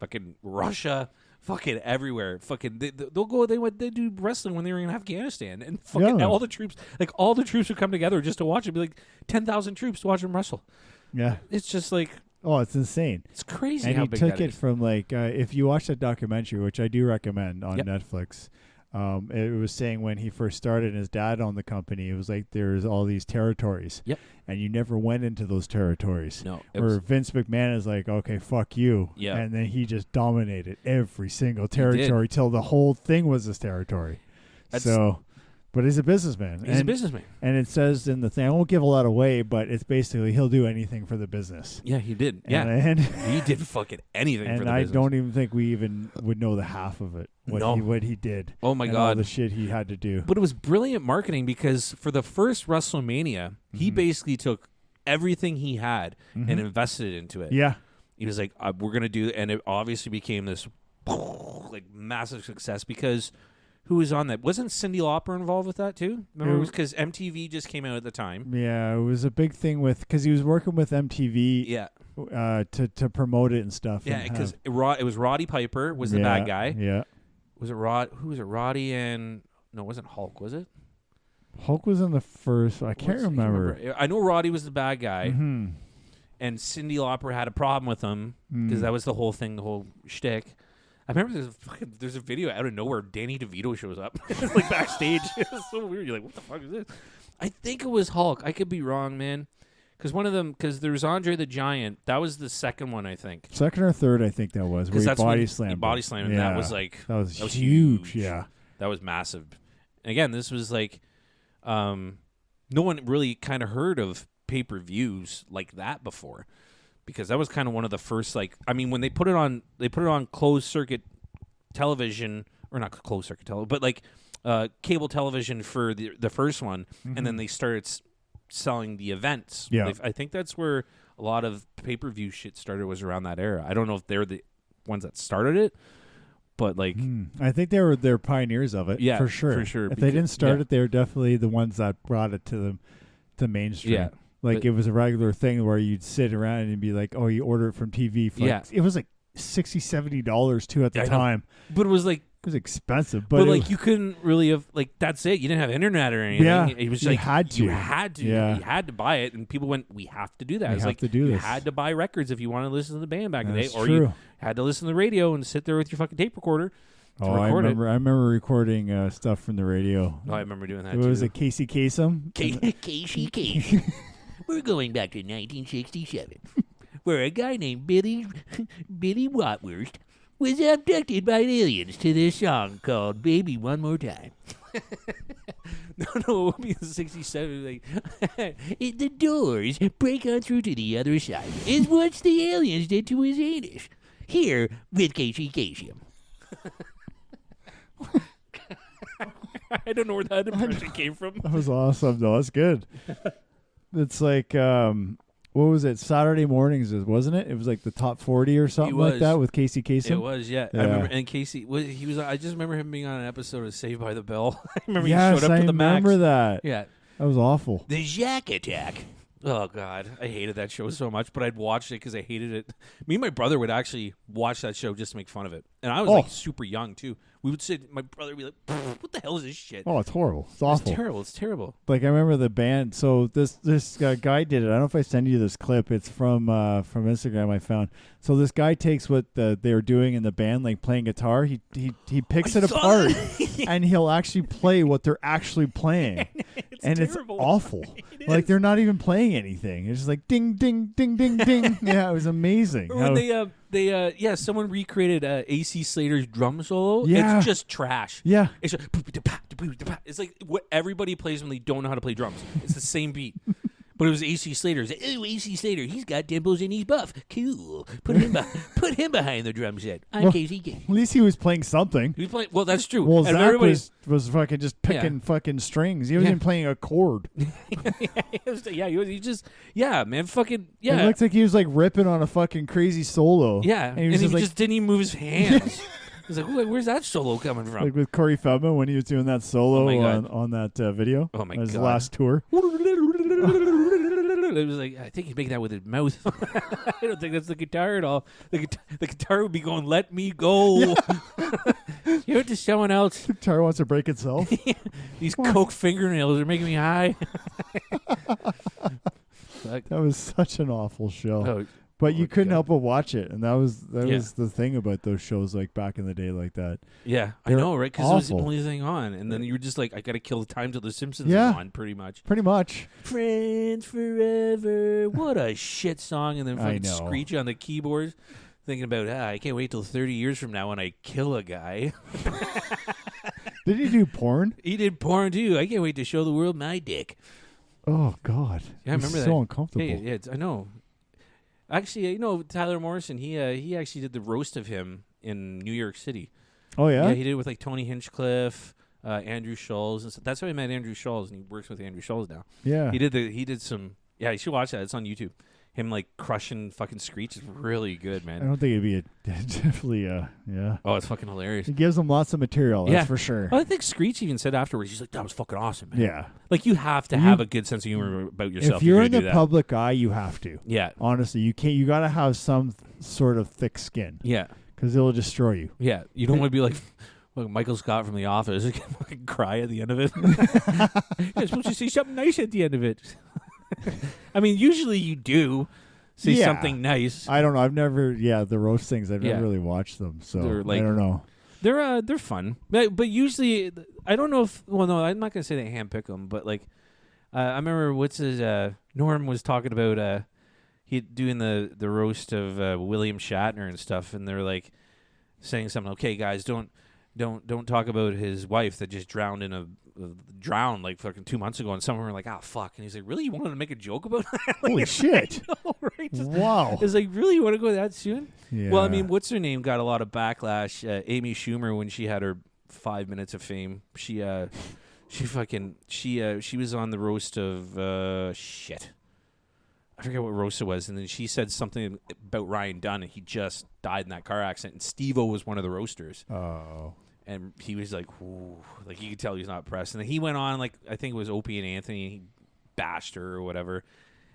fucking Russia, fucking everywhere. Fucking they'll go. They do wrestling when they were in Afghanistan, and fucking all the troops would come together just to watch it. Be like 10,000 troops to watch them wrestle. Yeah. It's just like Oh, it's insane. It's crazy And how he big took that it is. from like if you watch that documentary, which I do recommend on Yep. Netflix. It was saying when he first started, his dad owned the company. It was like there's all these territories. Yep. And you never went into those territories. No. Where Vince McMahon is like, okay, fuck you. Yeah. And then he just dominated every single territory till the whole thing was his territory. But he's a businessman. He's a businessman. And it says in the thing, I won't give a lot away, but it's basically he'll do anything for the business. Yeah, he did. Yeah. And He did fucking anything for and the I business. don't even think we even would know the half of it. What he did. Oh my and God. all the shit he had to do. But it was brilliant marketing because for the first WrestleMania, he basically took everything he had and invested into it. Yeah. He was like, we're going to do, and it obviously became this like massive success because who was on that? Wasn't Cyndi Lauper involved with that too? Remember, it was because MTV just came out at the time. Yeah, it was a big thing because he was working with MTV. Yeah. To promote it and stuff. Yeah, because it was Roddy Piper was the bad guy. Yeah. Was it Rod? Who was it? Roddy and no, it wasn't Hulk. Was it? Hulk was in the first. I can't remember. I know Roddy was the bad guy, Mm-hmm. and Cyndi Lauper had a problem with him because that was the whole thing, the whole shtick. I remember there's a video out of nowhere. Danny DeVito shows up, like backstage. It's so weird. You're like, what the fuck is this? I think it was Hulk. I could be wrong, man. Because there was Andre the Giant. That was the second one, I think. Second or third, I think that was. Where he body slammed. He body slammed, and yeah. that was like that was huge. Yeah, that was massive. And again, this was like, no one really kind of heard of pay-per-views like that before, because that was kind of one of the first. Like, I mean, when they put it on closed circuit television, or not closed circuit television, but like cable television for the first one, and then they started selling the events. Yeah. I think that's where a lot of pay-per-view shit started, was around that era. I don't know if they're the ones that started it, but like I think they're pioneers of it. Yeah, for sure. for sure. If they didn't start it, they were definitely the ones that brought it to mainstream. Yeah. Like But- it was a regular thing where you'd sit around and be like, oh, you order it from TV. For Yeah. it was like $60-$70 too at the I know. time. but it was like, It was expensive, but but like you couldn't really have, like, that's it. You didn't have internet or anything. Yeah, It was you like had to. You had to. Yeah. You had to buy it, and people went, we have to do that. We It's have like to do you this. had to buy records if you wanted to listen to the band back in the day, That's or true. you had to listen to the radio and sit there with your fucking tape recorder to Oh, I record remember recording stuff from the radio. it. Oh, I remember doing that It too. was a Casey Kasem. Casey. We're going back to 1967, where a guy named Billy Watworth was abducted by aliens to this song called "Baby One More Time." no, it would be 67. Like, The Doors break on through to the other side. Is what the aliens did to his anus. Here with Casey Kasem. I don't know where that impression came from. That was awesome, though. That's good. It's like, what was it? Saturday mornings, wasn't it? It was like the top 40 or something like was. that with Casey Kasem. It was, yeah. Yeah. I remember, and Casey, he was. I just remember him being on an episode of Saved by the Bell. I remember Yes, he showed up I to the remember max. that. Yeah. That was awful. The Jack Attack. Oh God, I hated that show so much, but I'd watch it because I hated it. Me and my brother would actually watch that show just to make fun of it, and I was like super young too. We would sit. My brother would be like, "What the hell is this shit?" Oh, it's horrible. It's awful. It's terrible. It's terrible. Like I remember the band. So this guy did it. I don't know if I send you this clip. It's from Instagram. I found. So this guy takes what they were doing in the band, like playing guitar. He picks it apart, and he'll actually play what they're actually playing, and terrible. it's awful. It Like is. they're not even playing anything. It's just like ding ding ding ding ding. Yeah, it was amazing. Or when someone recreated AC Slater's drum solo. Yeah. It's just trash. Yeah. It's just, it's like what everybody plays when they don't know how to play drums. It's the same beat. But it was AC Slater. It's like, Oh, AC Slater, he's got dimples and he's buff. Cool. Put him behind the drum set. I'm Well, Casey Kasem. At least he was playing something. he was playing. Well, that's true. Well, And Zach everybody- was fucking just picking fucking strings. He wasn't even playing a chord. yeah, man, fucking It looked like he was like ripping on a fucking crazy solo. yeah, and he was just like, just didn't even move his hands. He's like, where's that solo coming from? like with Corey Feldman when he was doing that solo Oh my God. on that video. Oh my on his God. last tour. It was like, I think he's making that with his mouth. I don't think that's the guitar at all. The guitar would be going, "Let me go." Give it to someone else. The guitar wants to break itself. These coke fingernails are making me high. Fuck. That was such an awful show. Oh, But you couldn't God. help but watch it, and that was Yeah. the thing about those shows like back in the day like that. Yeah, I They're know, right? Because it was the awful. only thing on, and then you were just like, I gotta kill the time till The Simpsons Yeah. is on, pretty much. Pretty much. Friends forever. What a shit song, and then I fucking know. Screech on the keyboards, thinking about, I can't wait till 30 years from now when I kill a guy. Did he do porn? He did porn too. I can't wait to show the world my dick. Oh God. Yeah, I It's remember so that. uncomfortable. Hey, yeah, I know. Actually, Tyler Morrison. He actually did the roast of him in New York City. Oh yeah. Yeah, he did it with like Tony Hinchcliffe, Andrew Schulz, and that's how I met Andrew Schulz, and he works with Andrew Schulz now. Yeah. He did some. Yeah, you should watch that. It's on YouTube. Him like crushing fucking Screech is really good, I man. don't think it'd be definitely yeah. Oh, it's fucking hilarious. He gives them lots of material. That's Yeah. for sure. I think Screech even said afterwards, he's like, "That was fucking awesome, man." Yeah. Like you have to have a good sense of humor about yourself. If you're gonna in do the that. public eye, you have to. Yeah, Honestly, you can't. You got to have some sort of thick skin yeah, because it'll destroy you. yeah. You don't want to be like Michael Scott from The Office, fucking cry at the end of it. You're supposed to say something nice at the end of it. I mean, usually you do say Yeah. something nice. I don't know. I've never. Yeah, the roast things. I've Yeah. never really watched them, so They're like- I don't know. They're fun, but usually I don't know if. Well, no, I'm not gonna say they handpick them, but like I remember what's his Norm was talking about he doing the roast of William Shatner and stuff, and they're like saying something. Okay, guys, don't talk about his wife that just drowned in a drowned like fucking 2 months ago, and someone were like, "Ah, fuck," and he's like, "Really, you wanted to make a joke about that?" Like, Holy shit! I know, right? Just- Wow. It's like, really, you want to go that soon? Yeah. Well, I mean, what's her name got a lot of backlash. Amy Schumer, when she had her 5 minutes of fame, she was on the roast of shit. I forget what roast it was, and then she said something about Ryan Dunn, and he just died in that car accident. And Steve-O was one of the roasters, Oh. and he was like, "Ooh," like you could tell he's not pressed. And then he went on, like I think it was Opie and Anthony, and he bashed her or whatever.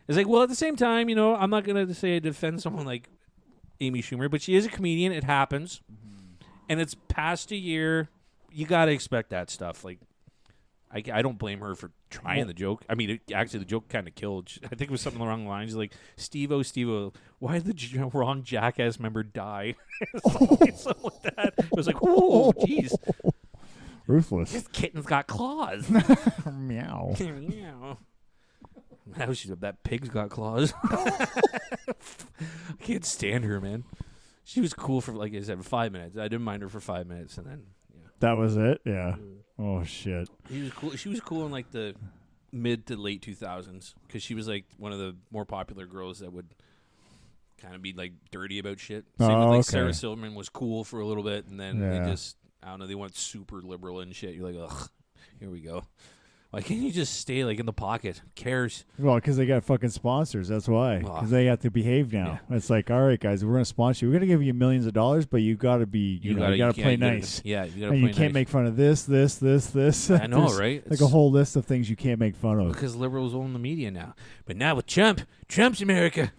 It's like, well, at the same time, I'm not gonna say I defend someone like Amy Schumer, but she is a comedian. It happens, and it's past a year. You gotta expect that stuff. Like, I don't blame her for trying the joke. I mean, actually, the joke kind of killed. I think it was something along the lines like, Steve-O, why did the wrong Jackass member die? something like that. It was like, oh, jeez. Ruthless. This kitten's got claws. Meow. Meow. Now that pig's got claws. I can't stand her, man. She was cool for, like I said, 5 minutes. I didn't mind her for 5 minutes, and then That was it. Yeah. Oh shit. she was cool. She was cool in like the mid to late 2000s because she was like one of the more popular girls that would kind of be like dirty about shit. Same with like okay. Sarah Silverman was cool for a little bit, and then Yeah. they just, I don't know, they went super liberal and shit. You're like, ugh, here we go. Why can't you just stay like in the pocket? Who cares? Well, because they got fucking sponsors. That's why. Oh. Because they have to behave now. It's like, all right, guys, we're going to sponsor you. We're going to give you millions of dollars, but you got to be, you got to play nice. Yeah, you got to And play you can't nice. make fun of this. I know, There's right? Like a whole list of things you can't make fun of. Because liberals own the media now. But now with Trump's America.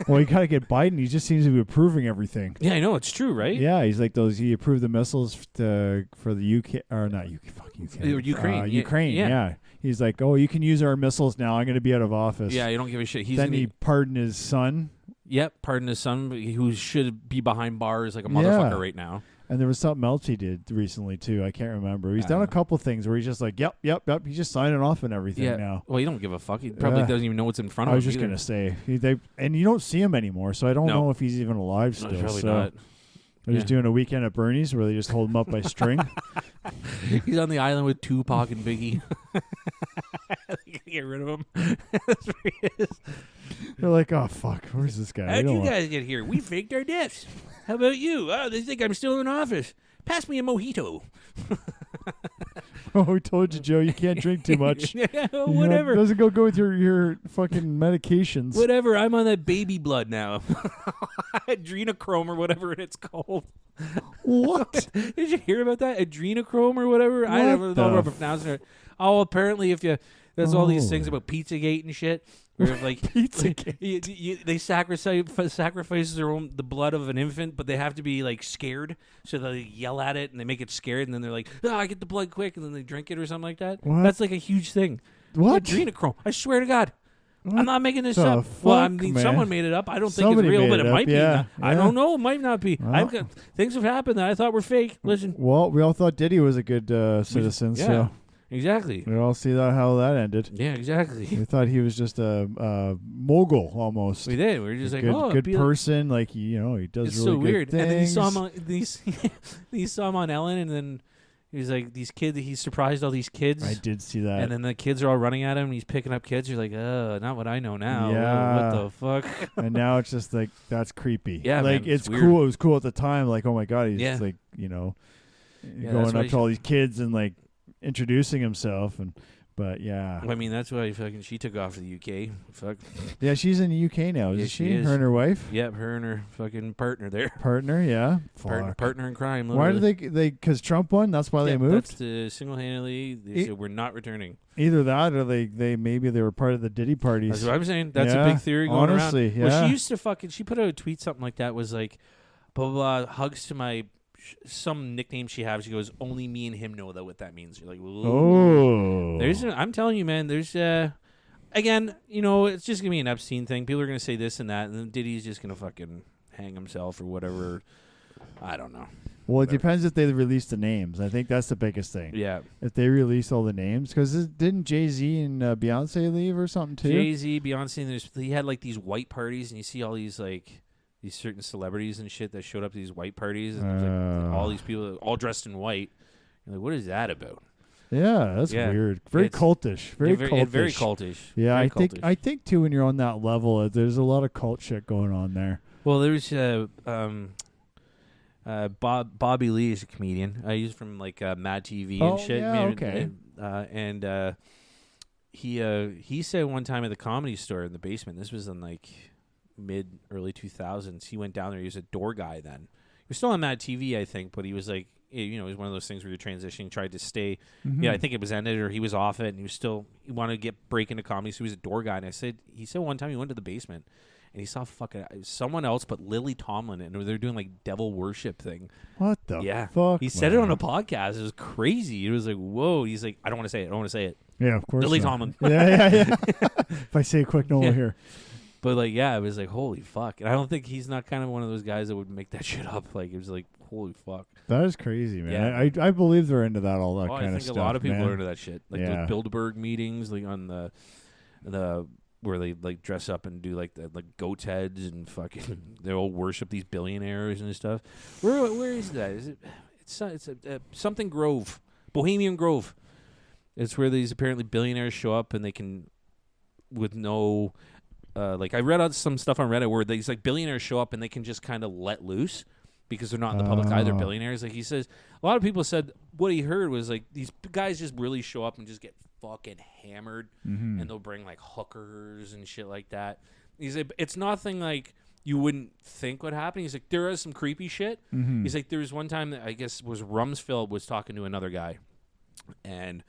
Well, you got to get Biden. He just seems to be approving everything. Yeah, I know, it's true, right? Yeah, he's like those. He approved the missiles for the UK or not UK. Fuck UK. Ukraine. Yeah, Ukraine. yeah. Yeah. He's like, oh, you can use our missiles now. I'm going to be out of office. Yeah, you don't give a shit. Then he pardoned his son, pardon his son, who should be behind bars like a motherfucker Yeah. right now. and there was something else he did recently too. I can't remember. He's done a couple things where he's just like, yep. He's just signing off and everything now. Well, you don't give a fuck. He probably Yeah. doesn't even know what's in front I of him. was just gonna say, and you don't see him anymore, so I don't No. know if he's even alive still. No, probably so not. they're just doing a weekend at Bernie's where they just hold him up by string. He's on the island with Tupac and Biggie. Get rid of him. That's where he is. They're like, oh fuck, where's this guy? We How'd don't you want- guys get here? We faked our deaths. How about you? Oh, they think I'm still in office. Pass me a mojito. Oh, we told you, Joe, you can't drink too much. Yeah, You know, whatever. it doesn't go with your fucking medications. Whatever. I'm on that baby blood now. Adrenochrome or whatever it's called. What? Did you hear about that? Adrenochrome or whatever? I What never know the how to pronounce it. Oh, apparently if you... There's all these things Oh. about Pizzagate and shit. Where if, like Pizzagate. they sacrifice the blood of an infant, but they have to be like scared, so they yell at it and they make it scared, and then they're like, "Oh, I get the blood quick," and then they drink it or something like that. What? That's like a huge thing. What? Adrenochrome. I swear to God. I'm not making this the up. Well, I fuck, mean, man? someone made it up. I don't think Somebody it's real, made but it it up, might yeah, be. I yeah. don't know. It might not be. Well. Things have happened that I thought were fake. Listen. Well, we all thought Diddy was a good citizen, Yeah, so exactly. we all see how that ended. Yeah, exactly. We thought he was just a mogul almost. We did. We were just like, good, oh, good person. Like he does It's really so good weird. things. And then you saw him on Ellen, and then he was like, these kids. He surprised all these kids. I did see that. And then the kids are all running at him, and he's picking up kids. You're like, not what I know now. Yeah. What the fuck? And now it's just like that's creepy. Yeah, like man, it's it's weird. cool. It was cool at the time. Like, oh my god, he's Yeah. like that's going why up to all these kids and like introducing himself. But yeah, I mean, that's why she took off to the UK. Fuck. yeah, she's in the UK now, isn't Yeah, she? she is. Her and her wife, Yep, her and her fucking partner there. partner. Yeah, Partner in crime. Why Literally. do they? Because Trump won. That's why they That's moved. the single-handedly. They said we're not returning. Either that, or they maybe they were part of the Diddy parties. That's what I'm saying. That's Yeah, a big theory going honestly, around. Well, yeah. she used to she put out a tweet something like that, was like, blah, blah, blah, hugs to my, some nickname she has. She goes, only me and him know what that means. You're like, Oh, I'm telling you, man, there's, again, it's just going to be an Epstein thing. People are going to say this and that, and then Diddy's just going to fucking hang himself or whatever. I don't know. well, it depends if they release the names. I think that's the biggest thing. Yeah. If they release all the names, because didn't Jay-Z and Beyonce leave or something too? Jay-Z, Beyonce, he had like these white parties, and you see all these like these certain celebrities and shit that showed up to these white parties, and there's like all these people all dressed in white. You're like, what is that about? Yeah, that's Yeah, weird. Very it's- cultish. Very Yeah, cultish. very cultish. Yeah, Very I cultish. think too when you're on that level, there's a lot of cult shit going on there. Well, there's Bobby Lee is a comedian. He's from like Mad TV and shit. yeah, okay. And he said one time at the Comedy Store in the basement. This was in like early 2000s. He went down there. He was a door guy then. He was still on Mad TV, I think, but he was like, it was one of those things where you're transitioning, tried to stay. Mm-hmm. Yeah, I think it was ended or he was off it, and he wanted to break into comedy, so he was a door guy. And he said one time he went to the basement and he saw fucking someone else but Lily Tomlin, and they're doing like devil worship thing. What the fuck? He said it on a podcast. It was crazy. It was like, whoa. He's like, I don't want to say it. I don't want to say it. Yeah, of course. Lily not. Tomlin. Yeah. If I say it quick, no one will hear. But like, yeah, it was like, holy fuck. And I don't think he's not kind of one of those guys that would make that shit up. Like, it was like, holy fuck. That is crazy, man. Yeah. I believe they're into that, all that Oh, kind I of think stuff. a lot of people man. are into that shit. Like Yeah. the Bilderberg meetings, like on the where they like dress up and do like the like goat's heads and fucking they all worship these billionaires and stuff. Where is that? Is it? It's something Grove, Bohemian Grove. It's where these apparently billionaires show up and they can, with no, like I read out some stuff on Reddit where these like billionaires show up and they can just kind of let loose because they're not in the public eye. They're billionaires. Like he says, a lot of people said what he heard was like these guys just really show up and just get fucking hammered, and they'll bring like hookers and shit like that. He's like, it's nothing like you wouldn't think would happen. He's like, there is some creepy shit. He's like, there was one time that I guess was Rumsfeld was talking to another guy, and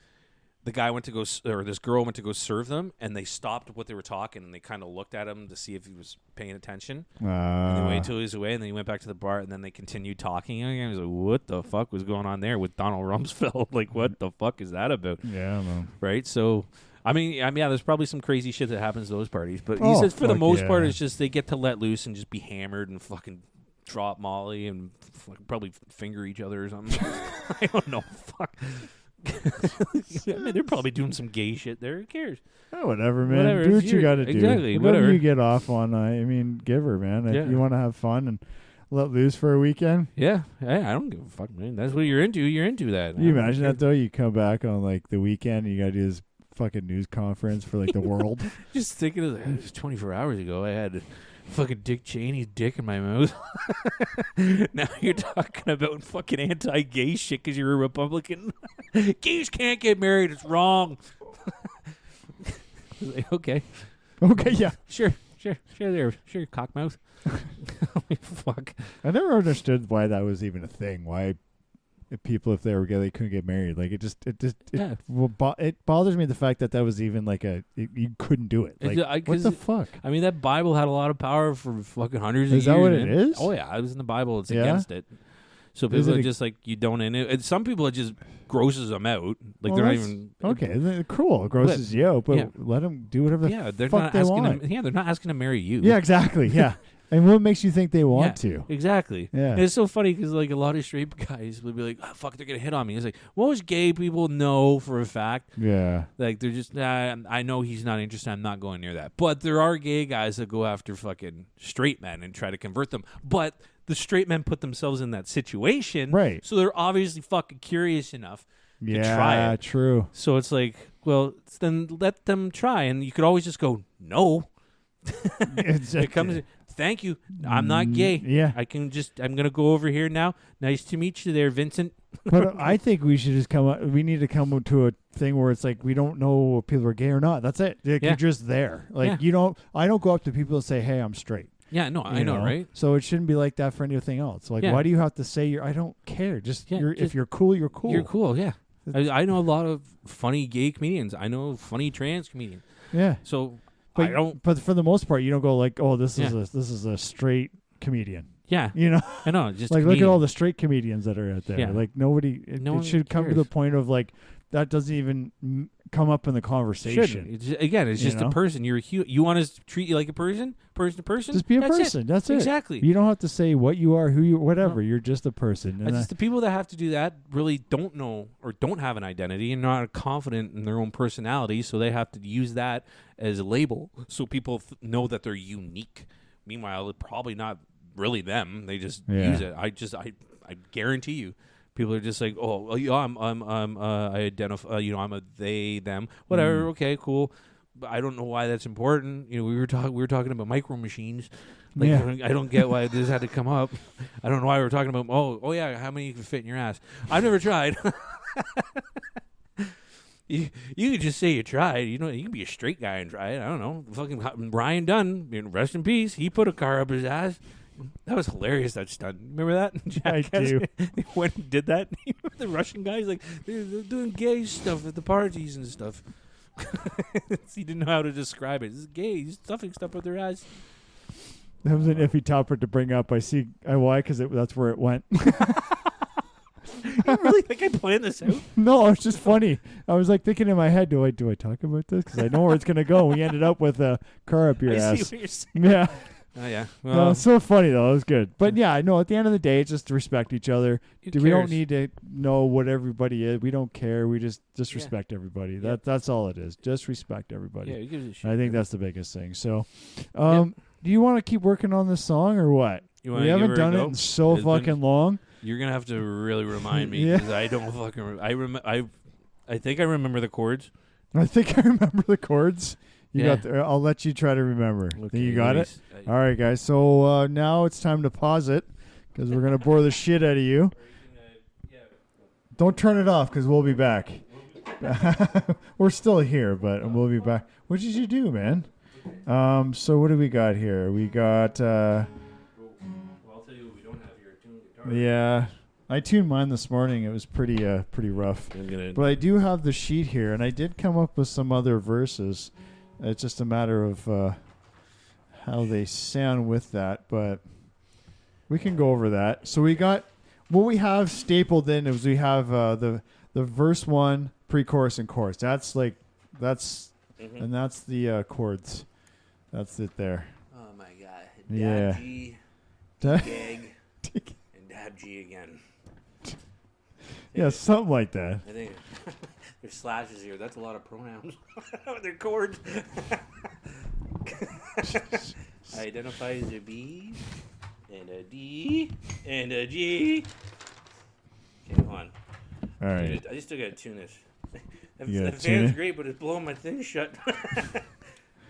the guy went to go, or this girl went to go serve them, and they stopped what they were talking, and they kind of looked at him to see if he was paying attention. And they waited until he was away, and then he went back to the bar, and then they continued talking again. I was like, what the fuck was going on there with Donald Rumsfeld? Like, what the fuck is that about? Yeah, man. Right? So, I mean, yeah, there's probably some crazy shit that happens at those parties, but he Oh, says for the fuck most yeah. part, it's just they get to let loose and just be hammered and fucking drop Molly and probably finger each other or something. I don't know. Fuck. I mean, they're probably doing some gay shit there. Who cares? Oh, whatever, man. Whatever, Do if what you you're- got to do. exactly, Whatever whatever. you get off on. I mean, give her, man. If Yeah. you want to have fun and let loose for a weekend. Yeah, I don't give a fuck, man. That's what you're into. You're into that. You imagine that though? You come back on like the weekend and you got to do this fucking news conference for like the world. Just thinking of that. It was 24 hours ago. I had fucking Dick Cheney's dick in my mouth. Now you're talking about fucking anti-gay shit because you're a Republican. Gays can't get married. It's wrong. Like, okay. Okay, yeah. Sure, there. Sure, cockmouth. Fuck. I never understood why that was even a thing. Why if people, if they were gay, they couldn't get married. Like Yeah. it bothers me the fact that was even like you couldn't do it. Like what 'cause the fuck? I mean, that Bible had a lot of power for fucking hundreds of Is years. that what it man. is? Oh, yeah. It was in the Bible. It's Yeah? against it. So people are just like, you don't. And some people it just grosses them out. Like they're not even okay. Cool, it grosses you out, but let them do whatever the fuck they want. They're not asking to marry you. Yeah, exactly. Yeah. And what makes you think they want to? Exactly. Yeah. And it's so funny because like a lot of straight guys would be like, oh, fuck, they're going to hit on me. It's like, most gay people know for a fact. Yeah. Like they're just, I know he's not interested. I'm not going near that. But there are gay guys that go after fucking straight men and try to convert them. But the straight men put themselves in that situation. Right. So they're obviously fucking curious enough to try it. Yeah, true. So it's like, well, then let them try. And you could always just go, no. It comes... Thank you. I'm not gay. Yeah. I'm going to go over here now. Nice to meet you there, Vincent. But I think we should just we need to come to a thing where it's like we don't know if people are gay or not. That's it. Like, you're just there. Like I don't go up to people and say, hey, I'm straight. Yeah, no, I know, right? So it shouldn't be like that for anything else. Like, why do you have to say I don't care? If you're cool, you're cool. You're cool, yeah. I know a lot of funny gay comedians. I know funny trans comedians. Yeah. So... But for the most part, you don't go like, oh, this is a straight comedian. Yeah, I know. Just like look at all the straight comedians that are out there. Yeah. Like nobody. It should come to the point of like that doesn't even come up in the conversation. It's just a person. You're you want us to treat you like a person to person. Just be a person. That's it. Exactly. You don't have to say what you are, who you, whatever. No. You're just a person. And the people that have to do that really don't know or don't have an identity and not confident in their own personality, so they have to use that as a label so people know that they're unique. Meanwhile, it's probably not really them. They just use it. I guarantee you. People are just like, oh, yeah, I identify, I'm a they, them, whatever. Okay, cool. But I don't know why that's important. We were talking about micro machines. Like, I don't get why this had to come up. I don't know why we're talking about. Oh yeah, how many you can fit in your ass? I've never tried. You could just say you tried. You can be a straight guy and try it. I don't know. Fucking Ryan Dunn, rest in peace. He put a car up his ass. That was hilarious, that stunt. Remember that? I do. When he did that, the Russian guys, like, they're doing gay stuff at the parties and stuff. He didn't know how to describe it. This is gay. He's stuffing stuff with their ass. That was an iffy topic to bring up. I see why, because that's where it went. You really think I planned this out? No, it's just funny. I was like thinking in my head, do I talk about this? Because I know where it's going to go. We ended up with a car up your ass. See what you're saying. Yeah. Oh, yeah. Well, no, it's so funny, though. It was good. But, yeah, I know at the end of the day, it's just to respect each other. We don't need to know what everybody is. We don't care. We just respect everybody. That's all it is. Just respect everybody. Yeah, who gives a shit? I think that's the biggest thing. So, do you want to keep working on this song or what? We haven't done it in so fucking long. You're going to have to really remind me because I don't fucking I think I remember the chords. I think I remember the chords. You got I'll let you try to remember. Okay, you got it? All right, guys. So now it's time to pause it because we're going to bore the shit out of you. Don't turn it off because we'll be back. We're still here, but we'll be back. What did you do, man? So what do we got here? We got... I'll tell you what we don't have here. Tuned guitar. Yeah. I tuned mine this morning. It was pretty rough. But I do have the sheet here, and I did come up with some other verses. It's just a matter of how they sound with that, but we can go over that. So we got what we have stapled in is we have the verse 1, pre-chorus, and chorus. And that's the chords. That's it there. Oh my God! Yeah. Dab G, gag, and dab G again. Yeah, something like that. I think there's slashes here. That's a lot of pronouns. They're chords. Identifies a B and a D and a G. Okay, come on. All right. I still gotta tune this. The fan's great, but it's blowing my thing shut.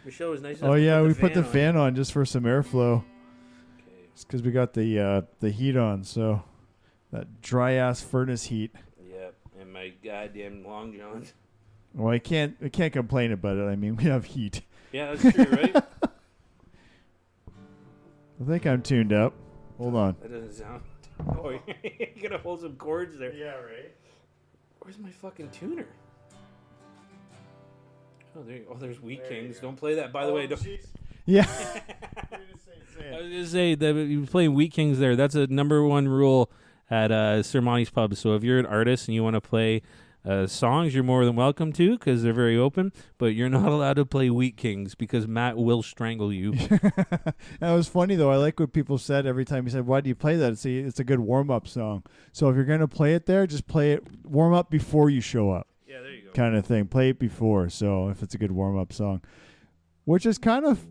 Michelle was nice. Oh yeah, we put the fan on just for some airflow. Okay. It's because we got the heat on, so that dry ass furnace heat. Yep, and my goddamn long johns. Well, I can't complain about it. I mean, we have heat. Yeah, that's true, right? I think I'm tuned up. Hold on. That doesn't sound. Oh, you gotta hold some chords there. Yeah, right. Where's my fucking tuner? Oh, there's Wheat Kings. Don't play that, by the way. Don't. Yeah. I was gonna say that you're playing Wheat Kings there. That's a number one rule at Sir Monty's Pub. So if you're an artist and you want to play songs, you're more than welcome to, because they're very open. But you're not allowed to play Wheat Kings because Matt will strangle you. That was funny though. I like what people said every time he said, "Why do you play that?" It's a good warm up song. So if you're gonna play it there, just play it warm up before you show up. Yeah, there you go. Kind of thing. Play it before. So if it's a good warm up song, which is kind of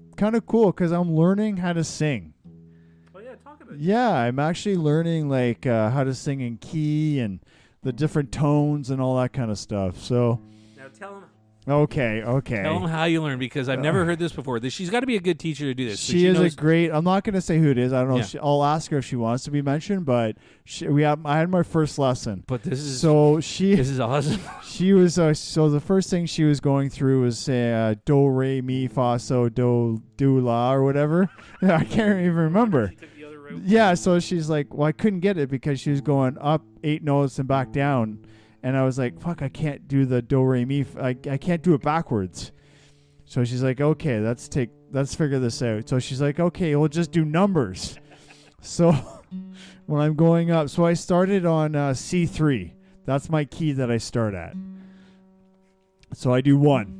cool because I'm learning how to sing. Oh yeah, talk about it. Yeah, I'm actually learning like how to sing in key and the different tones and all that kind of stuff. So Now tell him. okay. Tell him how you learn, because I've never heard this before. She's got to be a good teacher to do this. So She is knows, a great. I'm not going to say who it is. I don't know. Yeah. I'll ask her if she wants to be mentioned. But I had my first lesson. But this is This is awesome. She was so the first thing she was going through was do re mi fa so do la or whatever. I can't even remember. Yeah, so she's like, well, I couldn't get it because she was going up 8 notes and back down, and I was like, fuck, I can't do the do re mi. I can't do it backwards. So she's like, okay, let's figure this out. So she's like, okay, we'll just do numbers. So when I'm going up, so I started on C3. That's my key that I start at. So I do 1.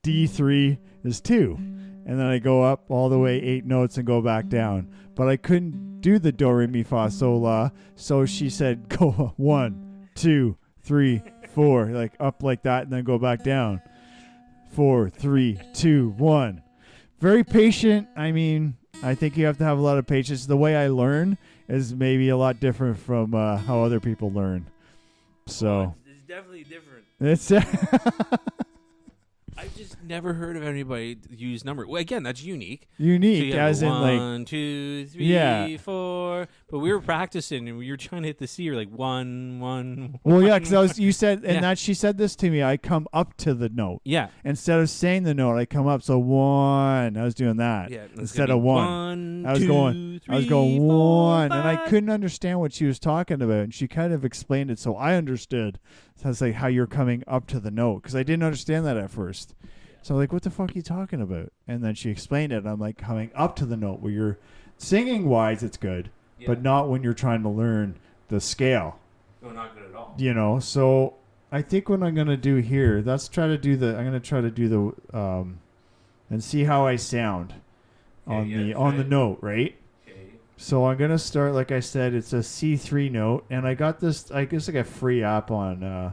D3 is 2. And then I go up all the way 8 notes and go back down. But I couldn't do the do, re, mi, fa, sol, la. So she said, go 1, 2, 3, 4. Like up like that and then go back down. 4, 3, 2, 1. Very patient. I mean, I think you have to have a lot of patience. The way I learn is maybe a lot different from how other people learn. So it's definitely different. it's I've just never heard of anybody use number. Well, again, that's unique. unique, So you have as the in like 1, 2, 3, Yeah. 4. But we were practicing and we were trying to hit the C. You're like 1, 1. well, yeah, because you said and Yeah. that she said this to me. I come up to the note Yeah. instead of saying the note. I come up. So 1. I was doing that Yeah. it's instead gonna of be 1. I was 2, going. 3, I was going 4, 1, and I 5. couldn't understand what she was talking about. And she kind of explained it, so I understood. So I was like, how you're coming up to the note, because I didn't understand that at first. So I'm like, what the fuck are you talking about? And then she explained it. And I'm like, coming up to the note where you're singing wise, it's good, but not when you're trying to learn the scale. No, not good at all. You know. So I think what I'm gonna do here, I'm gonna try to do the and see how I sound on the note, right? Okay. So I'm gonna start, like I said, it's a C3 note, and I got this. I guess I got a free app on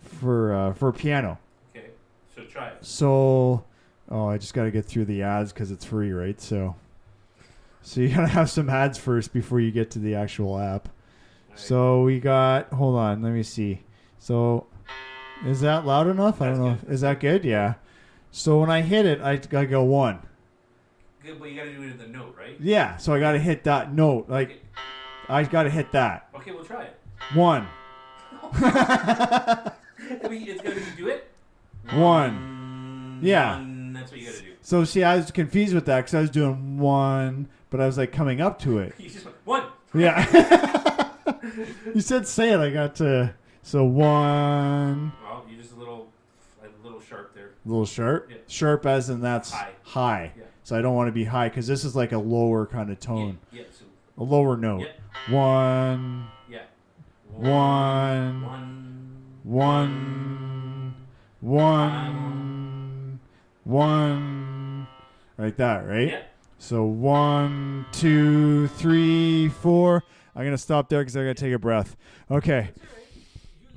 for piano. Okay. So try it. So, I just got to get through the ads because it's free, right? So you gotta have some ads first before you get to the actual app. Right. So we got. Hold on, let me see. So, is that loud enough? I don't know. Is that good? Yeah. So when I hit it, I gotta go 1. Good, but you got to do it in the note, right? Yeah. So I gotta hit that note. Like, Okay. I gotta hit that Okay, we'll try it. 1. I mean, it's got to do it. 1. Yeah. 1, that's what you got to do. So see, I was confused with that because I was doing 1, but I was like coming up to it. You just went 1. Yeah. You said say it. I got to. So 1. Well, you just a little sharp there. A little sharp. Yeah. Sharp as in that's High. Yeah. So I don't want to be high because this is like a lower kind of tone. Yeah. So, A lower note. yeah. 1. Yeah. 1. 1. 1. 1. 1. Like that, right? Yeah. So 1, 2, 3, 4. I'm gonna stop there because I gotta take a breath. Okay.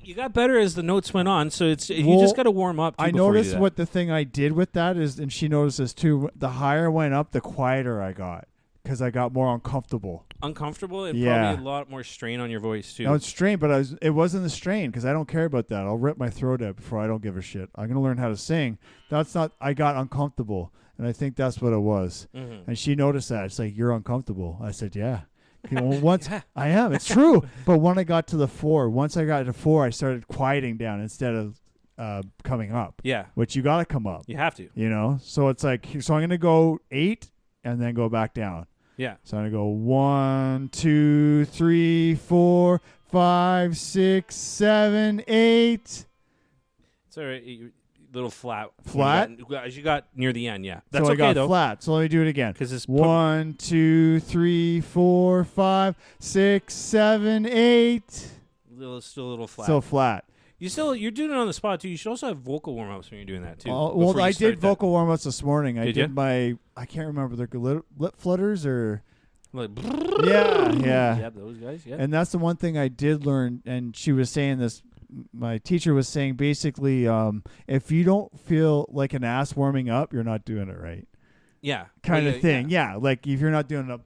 You got better as the notes went on, so you Well, just got to warm up. I noticed what the thing I did with that is, and she noticed this too. The higher I went up, the quieter I got because I got more uncomfortable. uncomfortable and Yeah. probably a lot more strain on your voice too. No, it's strain, but it wasn't the strain because I don't care about that. I'll rip my throat out before I don't give a shit. I'm gonna learn how to sing. That's not. I got uncomfortable, and I think that's what it was. Mhm. And she noticed that. It's like, you're uncomfortable. I said, yeah. Well, once Yeah. I am. It's true. But when I got to the 4, once I got to 4, I started quieting down instead of coming up. Yeah, Which you got to come up. you have to. You know? So it's like, so I'm going to go 8 and then go back down. Yeah. So I'm going to go 1, 2, 3, 4, 5, 6, 7, 8. It's all right. little flat. Flat? As you got near the end, yeah. That's so okay I got though. flat. So let me do it again. 'Cause it's 1, 2, 3, 4, 5, 6, 7, 8. Still a little flat. So flat. You're doing it on the spot too. You should also have vocal warm ups when you're doing that too. Well, before you I start did vocal warm ups this morning. I Did ya? did my. I can't remember their lip flutters or. Like, Yeah. those guys. Yeah. And that's the one thing I did learn. And she was saying this. My teacher was saying basically, if you don't feel like an ass warming up, you're not doing it right. Yeah. Kind Well, of thing. Yeah. Like if you're not doing a.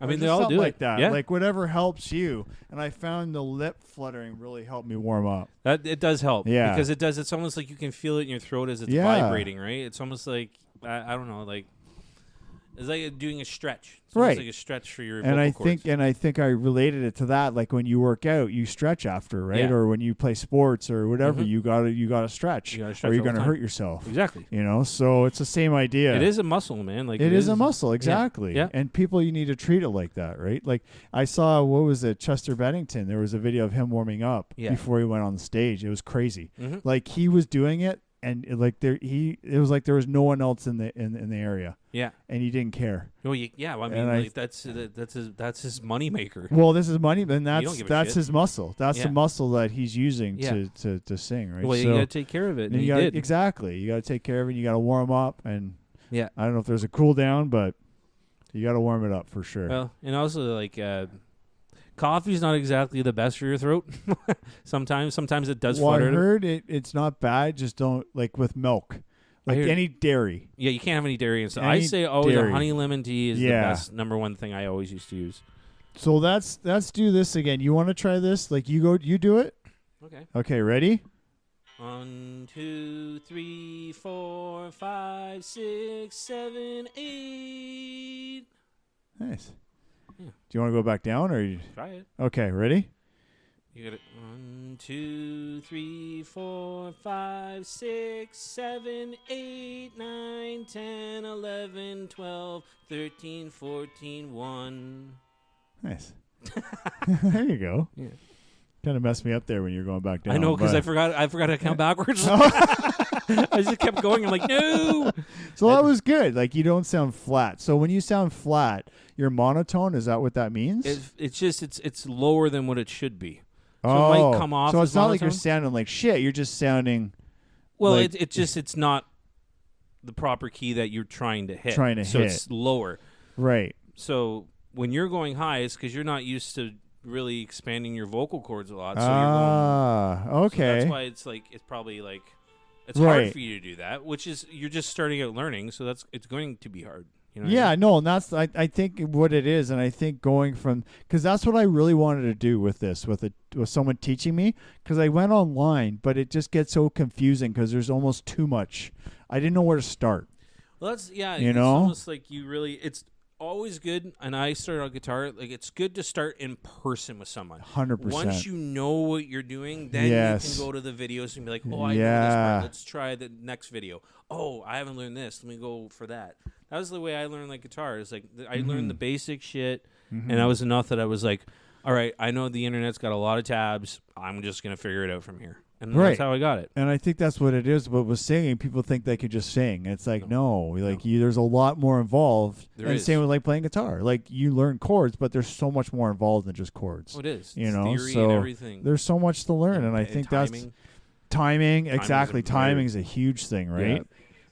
I mean, they all do like it. that. Yeah. Like whatever helps you. And I found the lip fluttering really helped me warm up. That it does help. Yeah. Because it does. It's almost like you can feel it in your throat as it's Yeah. vibrating, right? It's almost like I don't know, like it's like doing a stretch. It's almost Right. like a stretch for your And vocal I cords. think I related it to that. Like when you work out, you stretch after, right? Yeah. Or when you play sports or whatever, Mhm. you gotta stretch, You gotta or stretch you're all the gonna time. hurt yourself. Exactly. You know, so it's the same idea. It is a muscle, man. Like It is a muscle, exactly. Yeah. And people, you need to treat it like that, right? Like I saw, what was it, Chester Bennington? There was a video of him warming up Yeah. before he went on the stage. It was crazy. Mhm. Like he was doing it, and it was like there was no one else in the area, Yeah. and he didn't care. Well, well, I mean, And like, that's his money maker. Well, this is money, and don't that's give a that's shit. his muscle. That's the Yeah. muscle that he's using Yeah. to sing, right? Well, you so got to take care of it, and you he gotta, did. exactly. You got to take care of it. You got to warm up, and Yeah. I don't know if there's a cool down, but you got to warm it up for sure. Well, and also like coffee's not exactly the best for your throat. sometimes it does well, I flutter. heard it's not bad. Just don't like with milk, like heard- any dairy. Yeah, you can't have any dairy and stuff. I Any say always dairy. a honey lemon tea is the Yeah. best number one thing I always used to use. So let's do this again. You want to try this? Like you do it. Okay. Okay, ready? 1, 2, 3, 4, 5, 6, 7, 8. Nice. Yeah. Do you want to go back down or? Try it. Okay, ready? You got it. 1, 2, 3, 4, 5, 6, 7, 8, 9, 10, 11, 12, 13, 14, 1. Nice. There you go. Yeah. Kind of messed me up there when you're going back down. I know because but- I forgot to count backwards. I just kept going. I'm like, no. So that was good. Like you don't sound flat. So when you sound flat, you're monotone. Is that what that means? It's lower than what it should be. So oh, it might come off. so as it's not like you're monotone. sounding like shit. You're just sounding Well, like- it's not the proper key that you're trying to hit. Trying to so hit. it's lower. right. So when you're going high, it's because you're not used to really expanding your vocal cords a lot. So Ah, you're okay. going. So that's why it's probably like it's hard Right. for you to do that, which is you're just starting out learning. So it's going to be hard. You know what Yeah, I mean? no, and that's I think what it is, and I think going from because that's what I really wanted to do with this with someone teaching me because I went online, but it just gets so confusing because there's almost too much. I didn't know where to start. Well, that's You It's know? almost like you really. It's always good, and I started on guitar. Like it's good to start in person with someone. 100%. Once you know what you're doing, then Yes. you can go to the videos and be like, "Oh, I know this Yeah. part. Let's try the next video. Oh, I haven't learned this. Let me go for that." That was the way I learned like guitar. It's like I learned the basic shit, and that was enough that I was like, "All right, I know the internet's got a lot of tabs. I'm just gonna figure it out from here." And Right. that's how I got it. And I think that's what it is. But with singing, people think they could just sing. It's like no, like there's a lot more involved. There and is. same with like playing guitar. Like you learn chords, but there's so much more involved than just chords. Oh, it is. You It's know, theory so and everything. There's so much to learn, and I think that's timing. timing. is Exactly, a very- timing's a huge thing, right? Yeah.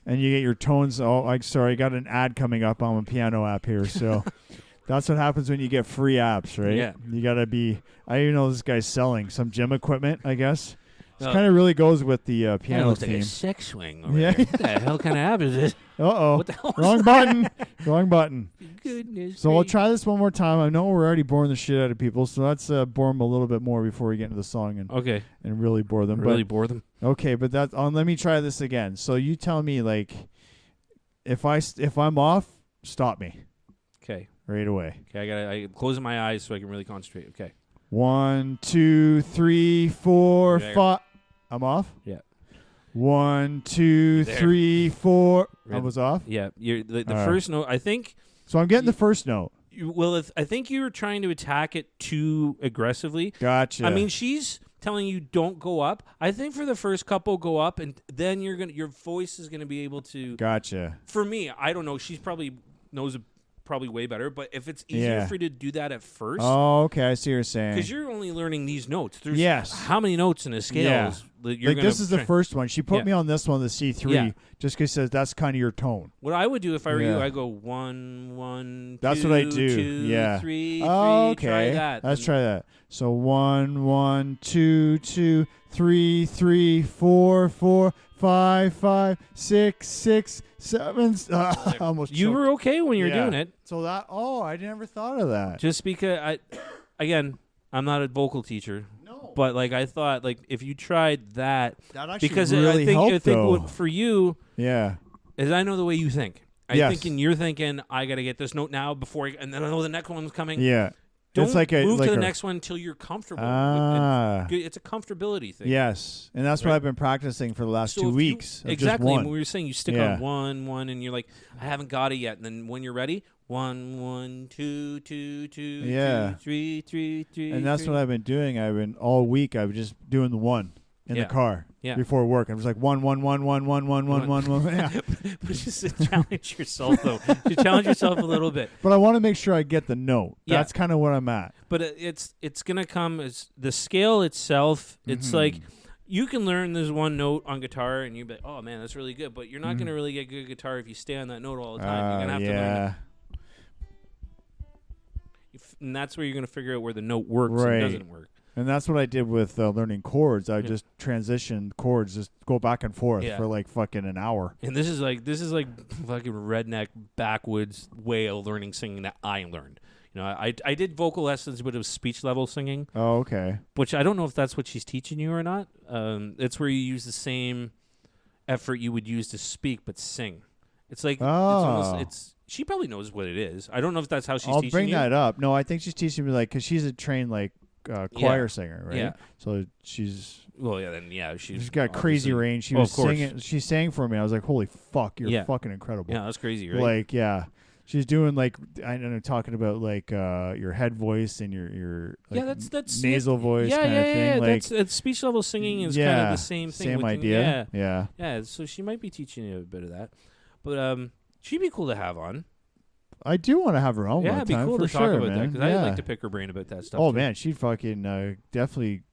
And you get your tones. Oh, I got an ad coming up on a piano app here, so that's what happens when you get free apps, right? Yeah. You gotta be. I even know this guy's selling some gym equipment. I guess it Oh. kind of really goes with the Kinda piano looks like theme. a sex swing over Yeah. there. What the hell kind of app is this? Uh What the hell oh, was wrong button, wrong button. Goodness So we'll gracious. try this one more time. I know we're already boring the shit out of people, so let's bore them a little bit more before we get into the song Okay. and really bore them. Really But bore them. okay, but that's on. Let me try this again. So you tell me, like, if I'm off, stop me Okay. right away. Okay. I closing my eyes so I can really concentrate. Okay. 1, 2, 3, 4, There. 5. I'm off. Yeah. 1, 2, There. 3, 4. I Really? was off. Yeah. You're the All right. first note. I think. So I'm getting the first note. Well, I think you were trying to attack it too aggressively. Gotcha. I mean, she's telling you don't go up. I think for the first couple, go up, and then your voice is gonna be able to. Gotcha. For me, I don't know. She's probably knows probably way better. But if it's easier for you to do that at first, oh, okay, I see what you're saying. because you're only learning these notes. There's Yes. how many notes in a scale? Yeah. That you're Like this is the first one. She put Yeah. me on this one, the C3, Yeah. just because says that's kind of your tone. What I would do if I were Yeah. you, I go 1, 1, That's 2, what I do. 2, Yeah. 3, Oh, 3. okay. Try that. Let's Then- try that. So 1, 1, 2, 2, 3, 3, 4, 4, 5, 5, 6, 6, 7. Almost. You choked. were okay when you're Yeah. doing it, So that. Oh, I never thought of that. just because I'm not a vocal teacher, No. but like I thought, like if you tried that, That actually because really I think helped, though. what for you Yeah. is I know the way you think. I Yes. think you're thinking I got to get this note now before, and then I know the next one's coming. Yeah. Don't it's like a, move like to the a- next one until you're comfortable. Ah. It's a comfortability thing. Yes, and that's what Right. I've been practicing for the last So 2 if you- weeks. of exactly. Just And one. we were saying you stick Yeah. on 1, 1, and you're like, I haven't got it yet. And then when you're ready, 1, 1, 2, 2, 2, Yeah. 3, 3, 3. And that's what I've been doing. I've been all week. I was just doing the one in Yeah. the car Yeah. before work. I was like 1, 1, 1, 1, 1, 1, 1, 1, 1. Yeah. But just challenge yourself, though. You challenge yourself a little bit. But I want to make sure I get the note. Yeah. That's kind of what I'm at. But it's gonna come as the scale itself. It's Mm-hmm. like you can learn this one note on guitar, and you're like, oh man, that's really good. But you're not gonna really get good guitar if you stay on that note all the time. You're gonna have to learn yeah. it. And that's where you're gonna figure out where the note works Right. and doesn't work. And that's what I did with learning chords. I Yeah. just transitioned chords, just go back and forth Yeah. for like fucking an hour. And this is like fucking redneck backwoods way of learning singing that I learned. You know, I did vocal lessons, but it was speech level singing, Oh, okay. which I don't know if that's what she's teaching you or not. It's where you use the same effort you would use to speak but sing. It's like Oh. she probably knows what it is. I don't know if that's how she's I'll teaching bring you. that up. No, I think she's teaching me like because she's a trained like choir singer, right? Yeah. So she's Well, yeah, then yeah, she's got crazy obviously- range. She Oh, was of course. singing. She sang for me. I was like, holy fuck, you're Yeah. fucking incredible. Yeah, that's crazy, right? Like, yeah. She's doing like I don't know, talking about like your head voice and your like, yeah, that's nasal voice yeah, kind yeah, of thing. yeah. Like, That's speech level singing is kind of the same thing. Same with- idea. Yeah, Yeah. yeah. So she might be teaching you a bit of that, but she'd be cool to have on. I do want to have her on Yeah, one it'd be time cool for to talk sure, about that man. because Yeah. I'd like to pick her brain about that stuff. Oh too. man, she'd fucking definitely.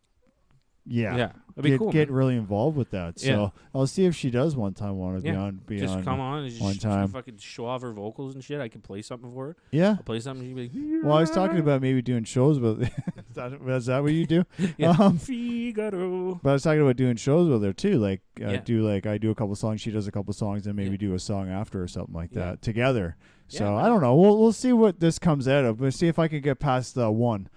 Yeah. yeah, that'd be cool. Get man. really involved with that. So Yeah. I'll see if she does one time want to Yeah. be Just on. come on and one just time. fucking show off her vocals and shit. I could play something for her. Yeah. I'll play something. She'd be like, Well, I was talking about maybe doing shows with. is that what you do? yeah. Um, Figaro. But I was talking about doing shows with her too. Like Yeah. I do a couple songs, she does a couple songs, and maybe Yeah. do a song after or something like Yeah. that together. So Yeah, I don't know. We'll see what this comes out of. We'll see if I can get past one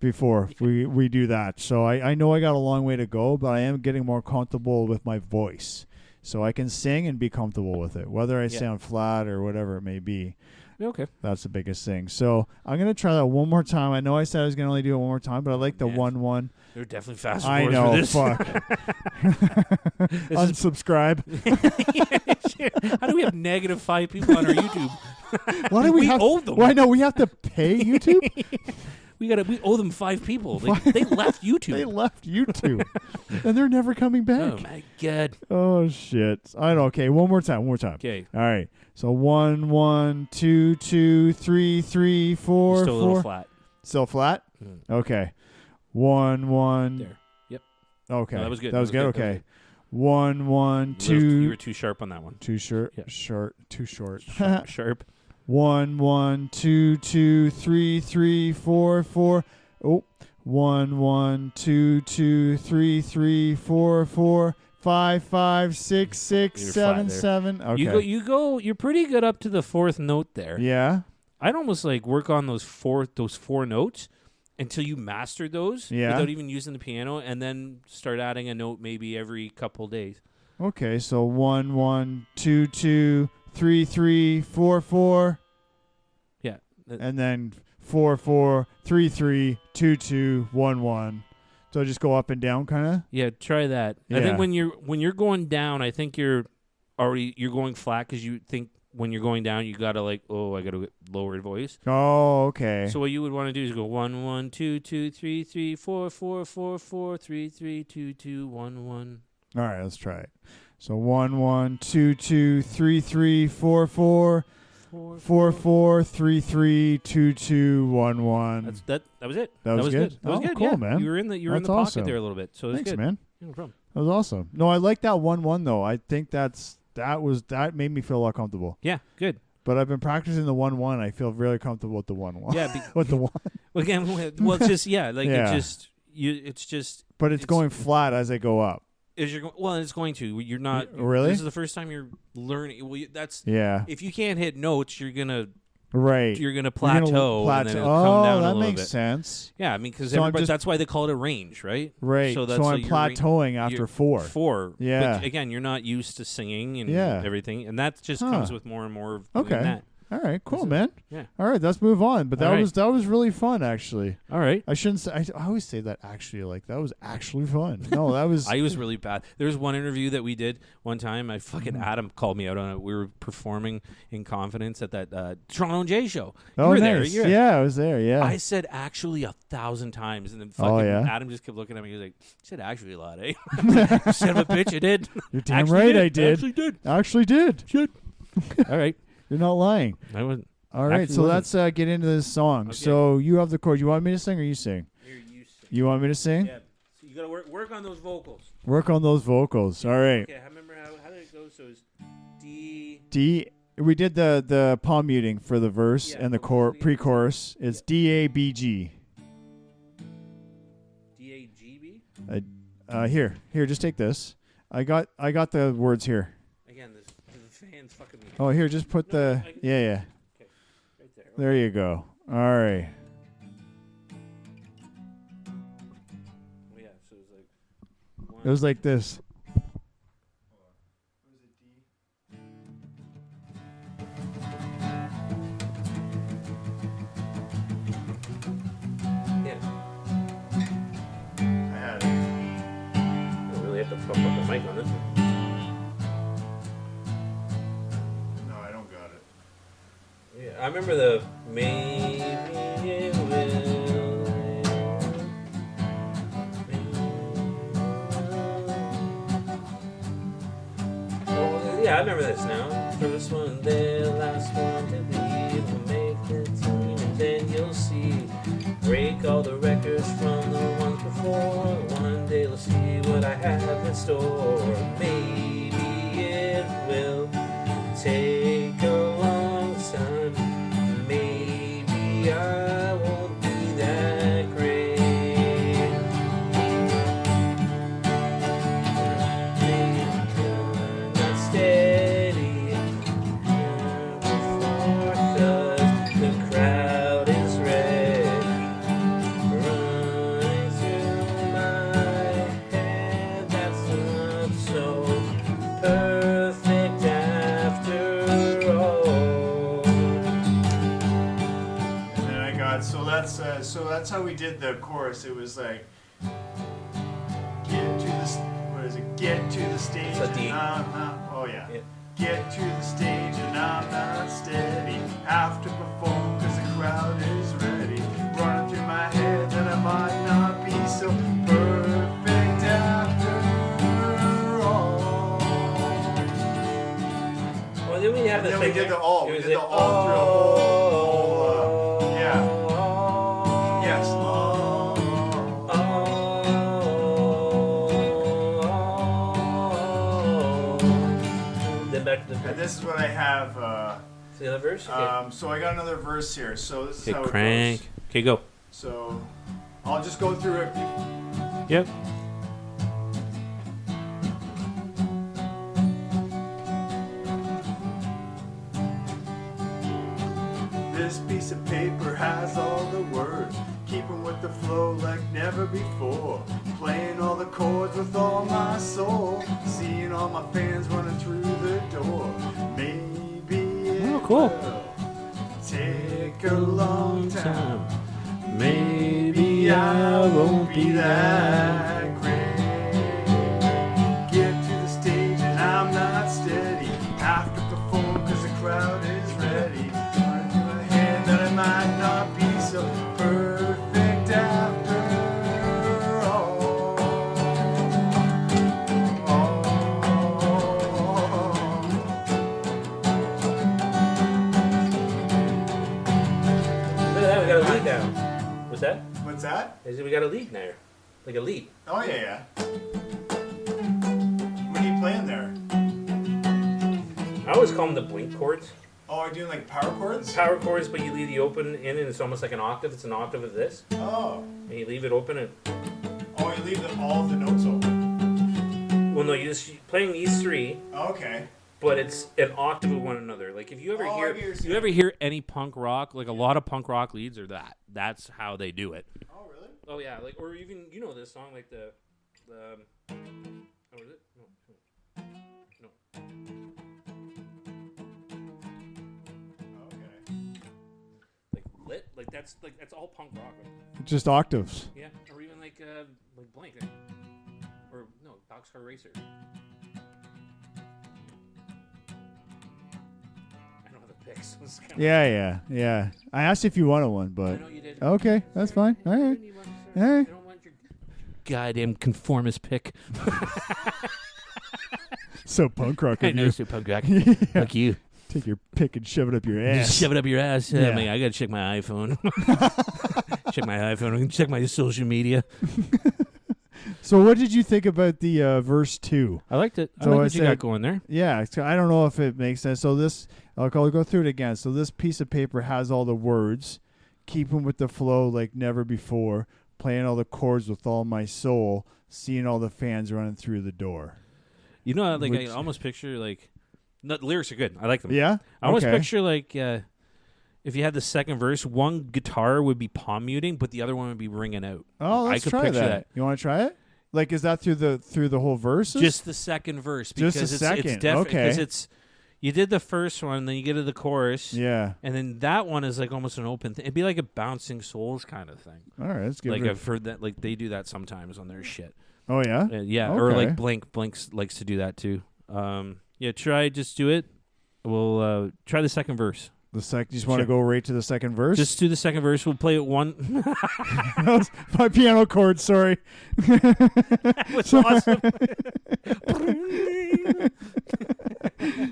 before we do that. So I know I got a long way to go, but I am getting more comfortable with my voice. So I can sing and be comfortable with it, whether I Yeah. sound flat or whatever it may be. Yeah, okay. That's the biggest thing. So I'm gonna try that one more time. I know I said I was gonna only do it one more time, but I like the Yeah. 1-1. They're definitely fast I forwards know. for this. Fuck. This is- Unsubscribe. How do we have negative 5 people on our YouTube? Why do we have? owe them. Why no? We have to pay YouTube. We owe them 5 people. They left YouTube. They left YouTube, and they're never coming back. Oh my god. Oh shit! I don't. Okay, one more time. Okay. All right. So 1, 1, 2, 2, 3, 3, 4, Still a little 4. flat. Still flat. Mm. Okay. 1, 1. There. Yep. Okay. No, that was good. That was good. That was Okay. good. 1, 1, You were 2. too sharp on that one. Too short. Yeah. Too short. Sharp. 1, 1, 2, 2, 3, 3, 4, 4. Oh, 1, 1, 2, 2, 3, 3, 4, 4, 5, 5, 6, 6, You're 7, flat there. 7. Okay. You go. You're pretty good up to the 4th note there. Yeah. I'd almost like work on those four notes until you master those Yeah. without even using the piano, and then start adding a note maybe every couple days. Okay. So 1, 1, 2, 2, 3, 3, 4, 4. Yeah. And then 4, 4, 3, 3, 2, 2, 1, 1. So just go up and down, kind of. Yeah, try that. I Yeah. think when you're going down, I think you're going flat because you think when you're going down, you gotta like, I gotta lower voice. Oh, okay. So what you would want to do is go 1 1 2 2 3 3 4 4 4 4 3 3 2 2 1 1. All right, let's try it. So 1 1 2 2 3 3 4 4 4 4 3 3 2 2 1 1. That was it. That was good? That was Oh, good. cool, yeah. man. You were in the That's pocket awesome. there a little bit. So it was Thanks, good. man. Yeah, no problem. That was awesome. No, I like that 1-1 though. I think that made me feel a lot comfortable. Yeah, good. But I've been practicing the 1-1. I feel really comfortable with the 1-1. Yeah, with the 1. Again, well, it's just Yeah. it's just. But it's going flat as I go up. It's going to. You're not really. This is the first time you're learning. Well, that's yeah. If you can't hit notes, you're gonna. Right. You're gonna plateau. And then it'll oh, come down a that little makes bit. sense. Yeah, I mean, because So that's why they call it a range, right? Right. So I'm plateauing after 4. 4. Yeah. But again, you're not used to singing and Yeah. everything, and that just comes with more and more of doing Okay. that. All right, cool, That's it. man. Yeah. All right, let's move on. But All right. that was really fun, actually. All right. I shouldn't say. I always say that actually, like that was actually fun. No, that was. I was really bad. There was one interview that we did one time. Adam called me out on it. We were performing in confidence at that Toronto and Jay show. You oh, were nice. there. Yeah, I was there. Yeah. I said actually 1,000 times, and then fucking yeah? Adam just kept looking at me. He was like, "You said actually a lot, eh?" Son of a bitch, I did. You're damn Actually right, did. I did. Actually did. Actually did. Shit. All right. You're not lying. I wasn't. All right, Actually so wasn't. let's get into this song. Okay. So you have the chord. You want me to sing or you sing? You want me to sing? Yeah. So you gotta work on those vocals. Work on those vocals. All right. Okay. I remember how did it go? So it's D. D. We did the palm muting for the verse Yeah, and the vocals, pre-chorus. It's D A B G. D-A-G-B? Here, just take this. I got the words here. Again, the fan's fucking me. Oh, here, just put the yeah. Okay. Right there. There you go. All right. Oh, yeah. So it was like. One, It was like this. Yeah. I had it. I really have to pump up the mic on this one. No, I don't got it. Yeah, I remember the maybe it will. Oh, yeah, I remember this now. First one there, last one to leave. We'll make the team, and then you'll see. Break all the records from the ones before. One day we'll see what I have in store. Maybe it will take a long time. Maybe I won't be that great. Maybe I'm not steady before, 'cause the crowd is ready. Running through my head, that's not so perfect after all. And then I got so that's how we did the chorus. It was like get to the what is it? Get to the stage It's a D. and I'm not. Oh yeah. Yeah. Get to the stage and I'm not steady. Have to perform 'cause the crowd is ready. Running through my head that I might not be so perfect after all. Well, then we have And the then we thing did there. the all. It We was did the all through the whole yeah. Yes. Then back to the And this is what I have. See the other verse? Okay. So I got another verse here. So this is Okay, how crank. it goes. Okay, go. So I'll just go through it. Yep. This piece of paper has all the words, keeping with the flow like never before. Playing all the chords with all my soul, seeing all my fans running through the door. Maybe it cool. will take a long time. Maybe I won't be that great. Get to the stage and I'm not steady. Have to perform 'cause the crowd what? I said we got a lead there, like a lead. Oh yeah. What are you playing there? I always call them the blink chords. Oh, are you doing like power chords? Power chords, but you leave the open in, and it's almost like an octave. It's an octave of this, Oh. and you leave it open. And Oh, you leave all of the notes open. well, no, you're playing these three, Okay. but it's an octave of one another. Like if you ever Oh, I hear, hear you you saying. ever hear any punk rock, like a lot of punk rock leads are that. That's how they do it. Oh, really? Oh yeah, like or even this song, like the oh, is it? No. Okay. Like lit, like that's all punk rock. Right? Just octaves. Yeah, or even like Blank, or no, Boxcar Racer. I don't have the picks. So Yeah. I asked if you wanted one, I but know you did. okay, that's fine. All right. All I right. don't want your goddamn conformist pick. So punk rock. I of know, you. so punk rock. Yeah. Fuck you. Take your pick and shove it up your ass. Just shove it up your ass. Yeah. Man, I gotta check my iPhone. Check my iPhone. Check my social media. So what did you think about the verse 2? I liked it. I So like I what you said- got going there. Yeah, so I don't know if it makes sense. So this, I'll go through it again. So this piece of paper has all the words, keeping with the flow like never before, playing all the chords with all my soul, seeing all the fans running through the door. You know, like I Which- almost picture like the lyrics are good. I like them. Yeah? I almost Okay. picture like if you had the second verse, one guitar would be palm muting, but the other one would be ringing out. Oh, I let's could try picture that. that. You want to try it? Like, is that through the whole verses? Just the second verse Just because the it's second, different okay. because it's you did the first one, then you get to the chorus, Yeah. and then that one is like almost an open thing. It'd be like a bouncing souls kind of thing. All right, let's give Like it. I've heard that, like they do that sometimes on their shit. Oh yeah. Yeah, or Okay. like Blink likes to do that too. Yeah, just do it. We'll try the second verse. You just want to Sure. go right to the second verse? Just do the second verse. We'll play it one. That was my piano chord. Sorry. That's awesome.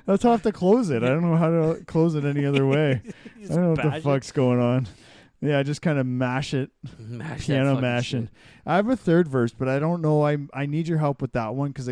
That's how I have to close it. I don't know how to close it any other way. I don't know what the bash it. fuck's going on. Yeah, I just kind of mash it. Mash that Piano fucking mashing. shit. I have a third verse, but I don't know. I need your help with that one because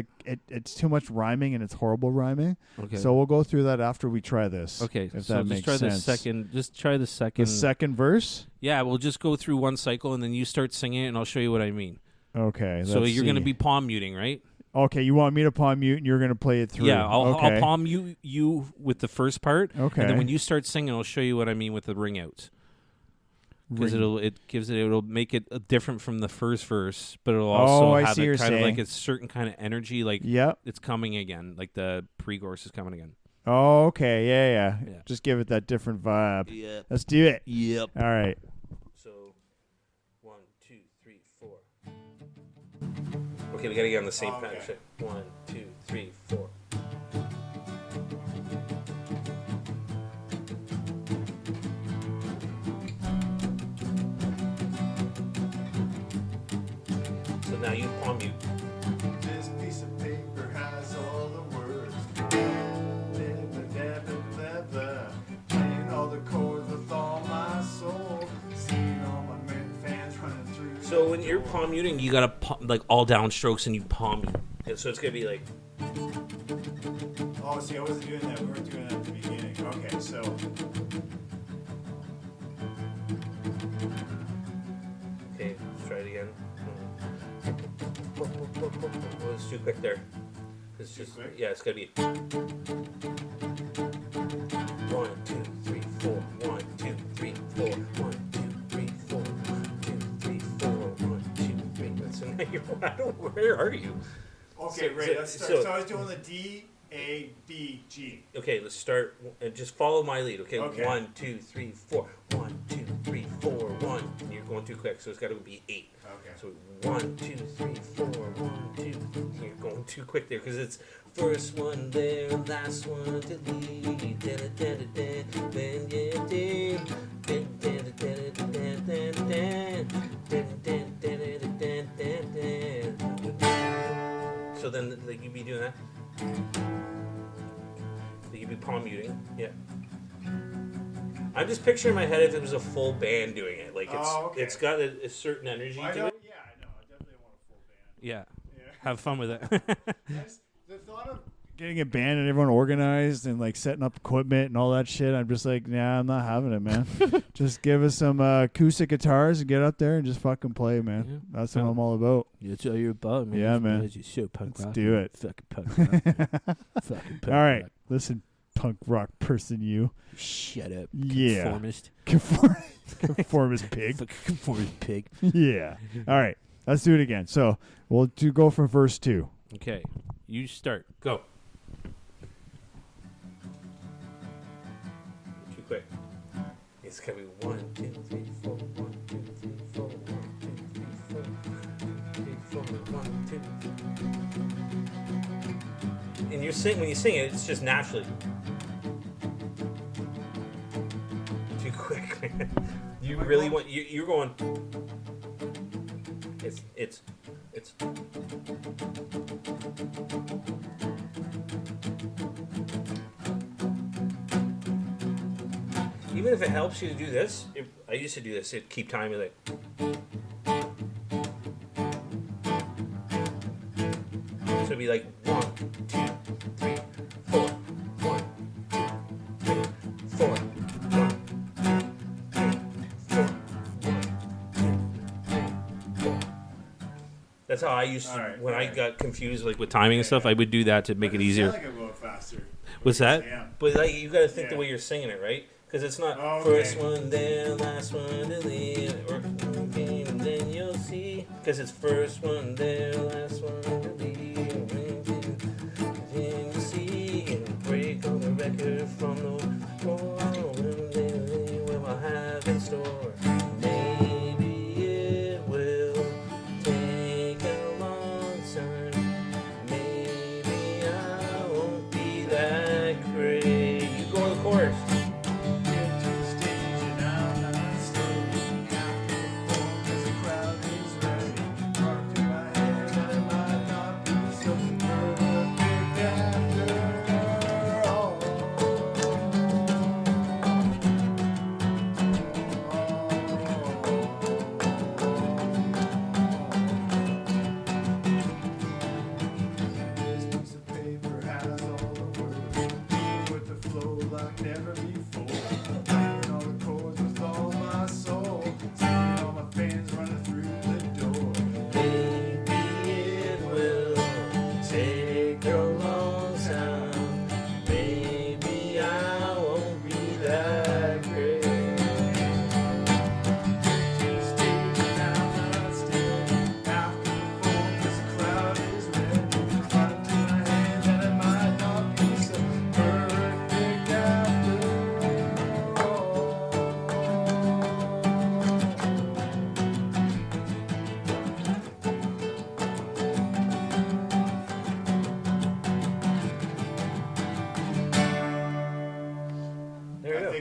it's too much rhyming and it's horrible rhyming. Okay. So we'll go through that after we try this. Okay. if so that just makes try sense. the second. Just try the second. The second verse. Yeah, we'll just go through one cycle and then you start singing it and I'll show you what I mean. Okay. So let's you're going to see. be palm muting, right? Okay. You want me to palm mute and you're going to play it through. Yeah, I'll okay. palm you with the first part. Okay. And then when you start singing, I'll show you what I mean with the ring outs. Because it'll make it different from the first verse, but it'll also I have see it you're kind of like saying. a certain kind of energy, like Yep. it's coming again, like the pre-chorus is coming again. Oh, okay. Yeah. Yeah. Just give it that different vibe. Yep. Let's do it. Yep. All right. So, 1, 2, 3, 4. Okay, we gotta get on the same Okay. pattern. 1, 2, 3, 4. So now you palm mute. This piece of paper has all the words. Playing all the chords with all my soul. Seeing all my fans running through. So when you're palm muting, you gotta like all down strokes and you palm mute. And so it's gonna be like. Oh, see, I wasn't doing that. We weren't doing that at the beginning. Okay, so. Okay, let's try it again. Well, it's too quick there. It's just quick? yeah, it's gotta be 1, 2, 3, 4. 1, 2, 3, 4. 1, 2, 3, 4. 1, 2, 3, 4. 1, 2, 3. That's a you're, I don't. Where are you? Okay, So- right. so- Let's start. so- So I was doing the D, A, B, G. Okay, let's start. Just follow my lead. Okay, Okay. 1, 2, 3, 4. 1, 2, 3, 4. 1. And you're going too quick, so it's got to be 8. Okay. So 1, 2, 3, 4, 1, 2. You're going too quick there because it's first one there, last one to lead. Then so then like you'd be doing that. So you'd be palm muting. Yeah. I'm just picturing in my head if it was a full band doing it, Like it's Oh, okay. it's got a certain energy to it. Yeah, I know. I definitely want a full band. Yeah. Yeah. Have fun with it. The thought of getting a band and everyone organized and like setting up equipment and all that shit, I'm just like, nah, I'm not having it, man. Just give us some acoustic guitars and get up there and just fucking play, man. Yeah. That's what I'm all about. That's all you're about, man. Yeah, man. You're so punk Let's rock. do it. Fucking punk rock. Fucking punk All right, rock. listen, punk rock person, you. Shut up. Yeah. Conformist. Conformist pig. Fucking conformist pig. Yeah. All right, let's do it again. So we'll go from verse 2. Okay. You start. Go. Too quick. It's gonna be 1, 2, 3, 4. 1, 2, 3, 4. 1, 2, 3, 4. 3, 4. 1, 2. And you're when you sing it, it's just naturally. Too quick, man. You really want you're going. It's. Even if it helps you to do this, I used to do this. It'd keep time with it. So it'd be like 1, 2, 3, 4. 1, 2, 3, 4. 1, 2, 3, 4. 1, 2, 3, 4. That's how I used to. Alright, when I alright. got confused, like with timing and stuff, I would do that to make it easier. Like I'm going faster. What's that? Yeah. But like you got to think the Yeah. way you're singing it, right? Because it's not Oh, first okay. one there, last one to leave, or and then you'll see. Because it's first one there, last one to leave, and then you'll see. And break on the record from the wall, and then what we'll have in store. Maybe it will take a long time. Maybe I won't be that great. You go on the chorus.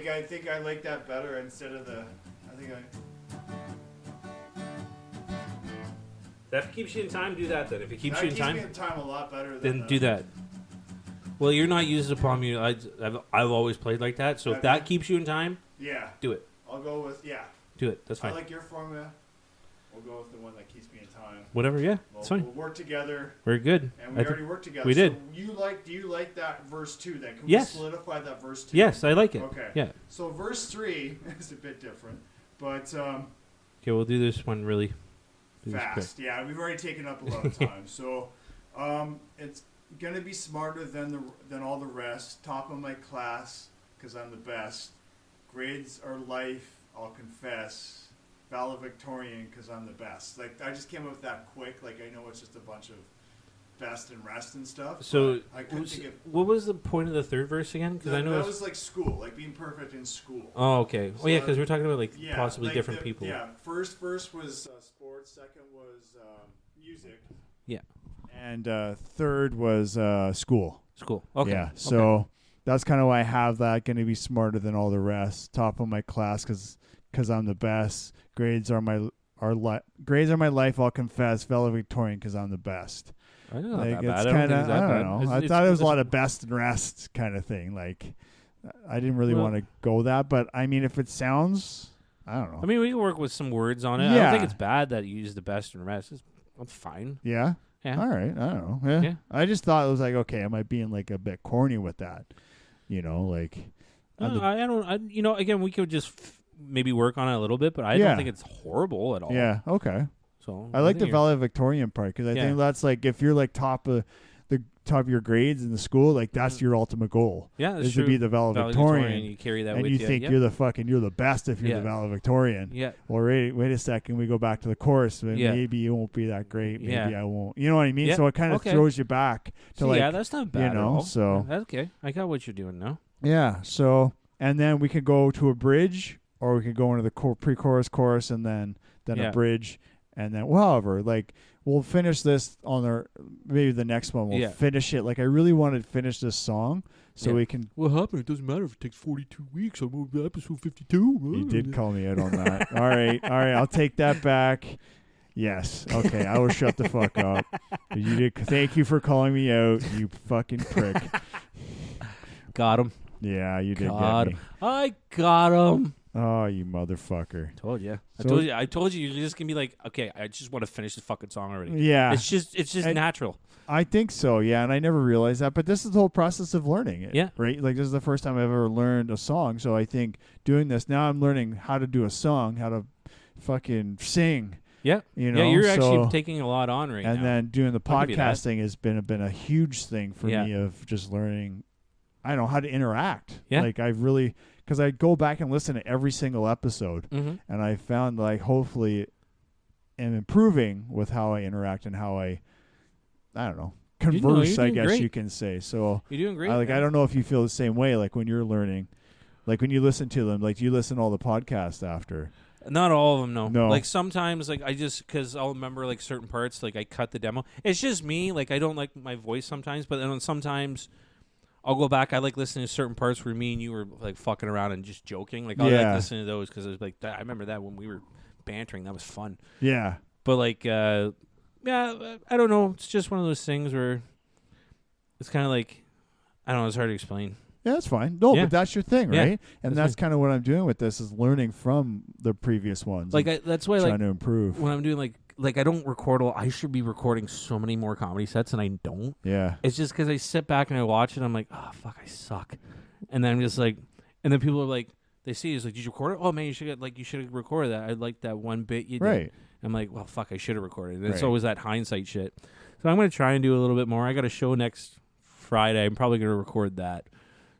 I think I like that better instead of the. If it keeps you in time, do that then. If it keeps That you in keeps time, me in time a lot better then do that. Well, you're not used to palm mute. I've always played like that. So if that keeps you in time, Yeah. do it. I'll go with Do it. That's I fine. like your formula. We'll go with the one that keeps me in time. Whatever. Yeah, We'll, it's fine. We'll work together, Very good. and we already worked together. we did. So do you like that verse 2? Then can Yes. we solidify that verse 2? Yes, I like it. Okay. Yeah. So verse 3 is a bit different, but Okay, we'll do this one really fast. Yeah, we've already taken up a lot of time. So it's gonna be smarter than all the rest. Top of my class, cause I'm the best. Grades are life, I'll confess. Valedictorian, cause I'm the best. Like I just came up with that quick. Like I know it's just a bunch of best and rest and stuff. So, but I couldn't think of. what was the point of the third verse again? Because I know that was like school, like being perfect in school. Oh, okay. So Oh, yeah, because we're talking about like Yeah, possibly like different people. Yeah, first verse was sports. Second was music. Yeah. And third was school. School. Okay. Yeah. So that's kind of why I have that. Going to be smarter than all the rest. Top of my class because I'm the best. Grades are my life. I'll confess. Valedictorian because I'm the best. I know Like, that bad. it's I don't kind think of it's that I bad. don't know. I thought it was a lot of best and rest kind of thing. Like I didn't really want to go that, but I mean, if it sounds I don't know. I mean, we can work with some words on it. I don't think it's bad that you use the best and rest. That's fine. Yeah. Yeah. All right. I don't know. Yeah. I just thought it was like, okay, am I being like a bit corny with that? You know, like. No, I don't. You know, again, we could just maybe work on it a little bit, but I don't think it's horrible at all. Yeah. Okay. So I like the valedictorian part because I think that's like if you're like top of your grades in the school, like that's your ultimate goal. Yeah, that's is true. to be the valedictorian. You carry that and with you think you're the best if you're the valedictorian. Yeah. Well, wait a second. We go back to the chorus. Maybe you won't be that great. Maybe I won't. You know what I mean? Yeah. So it kind of throws you back to like. Yeah, that's not bad. You know. At all. So that's okay. I got what you're doing now. Yeah. So and then we could go to a bridge, or we could go into the pre-chorus, chorus, and then a bridge, and then however, like we'll finish this on maybe the next one. We'll finish it. Like I really want to finish this song so we can. What happened? It doesn't matter if it takes 42 weeks. I'm on episode 52. You did call me out on that. All right. I'll take that back. Yes. Okay. I will shut the fuck up. You did. Thank you for calling me out. You fucking prick. Got him. Yeah, you did get me. I got him. Oh, you motherfucker! Told you. So I told you. You're just gonna be like, okay, I just want to finish the fucking song already. Yeah. It's just natural. I think so. Yeah, and I never realized that. But this is the whole process of learning it. Yeah. Right. Like this is the first time I've ever learned a song. So I think doing this now, I'm learning how to do a song, how to fucking sing. Yeah. You know. Yeah, you're actually taking a lot on right now. And then doing the podcasting has been a huge thing for me of just learning. I don't know how to interact. Yeah. Like I've really, because I go back and listen to every single episode, and I found like hopefully am improving with how I interact and how I don't know, converse. I guess you can say. So you're doing great. I don't know if you feel the same way. Like when you're learning, like when you listen to them, like do you listen to all the podcasts after? Not all of them, no. No. Like sometimes, like I just because I'll remember like certain parts, like I cut the demo. It's just me. Like I don't like my voice sometimes, but then sometimes. I'll go back. I like listening to certain parts where me and you were like fucking around and just joking. Like I like listening to those because it was like I remember that when we were bantering. That was fun. Yeah. But like, I don't know. It's just one of those things where it's kind of like I don't know. It's hard to explain. Yeah, that's fine. No, but that's your thing, right? And that's kind of what I'm doing with this is learning from the previous ones. Like that's why trying to improve. When I'm doing like I don't record I should be recording so many more comedy sets and I don't. Yeah. It's just because I sit back and I watch it and I'm like, oh fuck, I suck. And then I'm just like, and then people are like, they see it's like, did you record it? Oh man, you should have recorded that. I like that one bit you did. Right. I'm like, well fuck, I should have recorded it. And it's always that hindsight shit. So I'm gonna try and do a little bit more. I got a show next Friday. I'm probably gonna record that.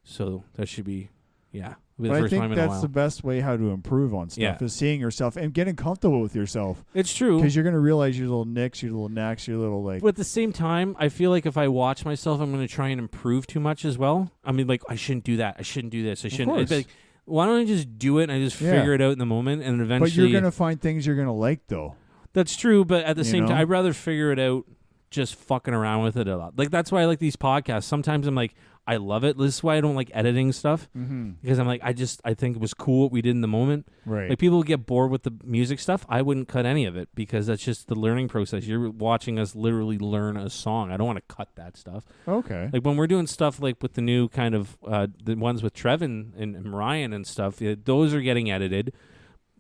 So that should be But I think that's the best way how to improve on stuff is seeing yourself and getting comfortable with yourself. It's true. Because you're going to realize your little nicks, your little knacks, your little like... But at the same time, I feel like if I watch myself, I'm going to try and improve too much as well. I mean, like, I shouldn't do that. I shouldn't do this. I shouldn't... It's like, why don't I just do it and I just figure it out in the moment and eventually... But you're going to find things you're going to like, though. That's true, but at the same time, I'd rather figure it out just fucking around with it a lot. Like, that's why I like these podcasts. Sometimes I'm like... I love it. This is why I don't like editing stuff because I'm like I think it was cool what we did in the moment. Right. Like people get bored with the music stuff. I wouldn't cut any of it because that's just the learning process. You're watching us literally learn a song. I don't want to cut that stuff. Okay. Like when we're doing stuff like with the new kind of the ones with Trevin and Ryan and stuff, those are getting edited.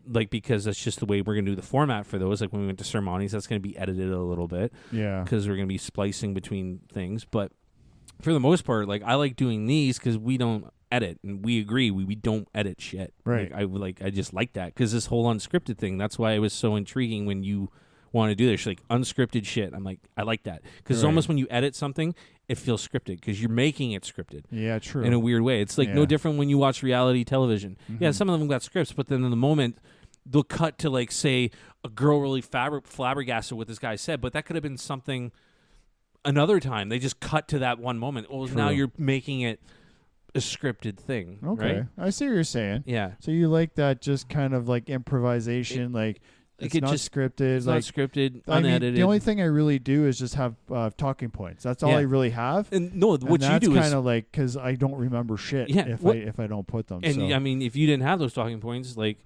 Like because that's just the way we're gonna do the format for those. Like when we went to Sermoni's, that's gonna be edited a little bit. Yeah. Because we're gonna be splicing between things, but. For the most part, like I like doing these because we don't edit, and we agree we don't edit shit. Right. I just like that because this whole unscripted thing. That's why it was so intriguing when you want to do this, like unscripted shit. I'm like, I like that because it's almost when you edit something, it feels scripted because you're making it scripted. Yeah, true. In a weird way, it's like no different when you watch reality television. Yeah, some of them got scripts, but then in the moment. They'll cut to like say a girl really flabbergasted what this guy said, but that could have been something. Another time, they just cut to that one moment. Well, now you're making it a scripted thing. Okay, right? I see what you're saying. Yeah. So you like that just kind of like improvisation, it's not scripted. It's not scripted, unedited. I mean, the only thing I really do is just have talking points. That's all I really have. And what you do is that's kind of like because I don't remember shit if I don't put them. And I mean, if you didn't have those talking points, like.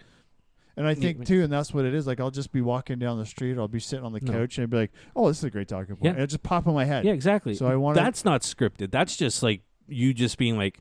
And I think, too, and that's what it is, like, I'll just be walking down the street, I'll be sitting on the couch, and I'll be like, oh, this is a great talking point. Yeah. It'll just pop in my head. Yeah, exactly. So I want That's not scripted. That's just, like, you just being like,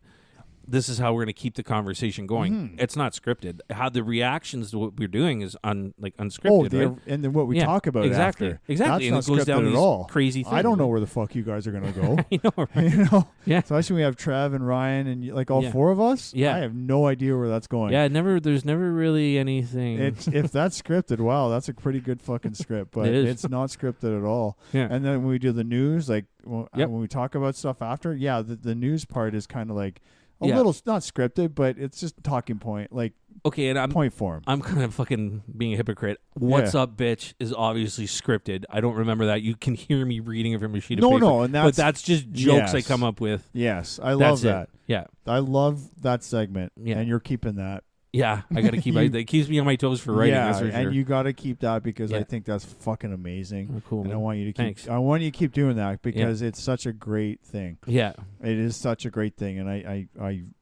this is how we're going to keep the conversation going. It's not scripted. How the reactions to what we're doing is unscripted, right? And then what we Yeah, talk about exactly. after. Exactly. That's And not it goes down scripted these at all. crazy things. I don't know where the fuck you guys are going to go. You know, right? You know? Yeah. Especially when we have Trev and Ryan and like all Yeah. four of us. Yeah. I have no idea where that's going. Yeah, there's never really anything. If that's scripted, wow, that's a pretty good fucking script. But It is. it's not scripted at all. Yeah. And then when we do the news, like Yep. when we talk about stuff after, the news part is kind of like a Yeah. little not scripted, but it's just talking point, like Okay, and point form. I'm kind of fucking being a hypocrite. What's up, bitch, is obviously scripted. I don't remember that. You can hear me reading it from a sheet of paper. No, and but that's just jokes I yes. come up with. Yes, I love That's it. that. Yeah. I love that segment. Yeah. And you're keeping that. Yeah, I got to keep it keeps me on my toes for writing. Yeah, that's for sure. and you got to keep that because Yeah. I think that's fucking amazing. Oh, cool, And I man. want you to keep. Thanks. I want you to keep doing that because it's such a great thing. Yeah. It is such a great thing, and I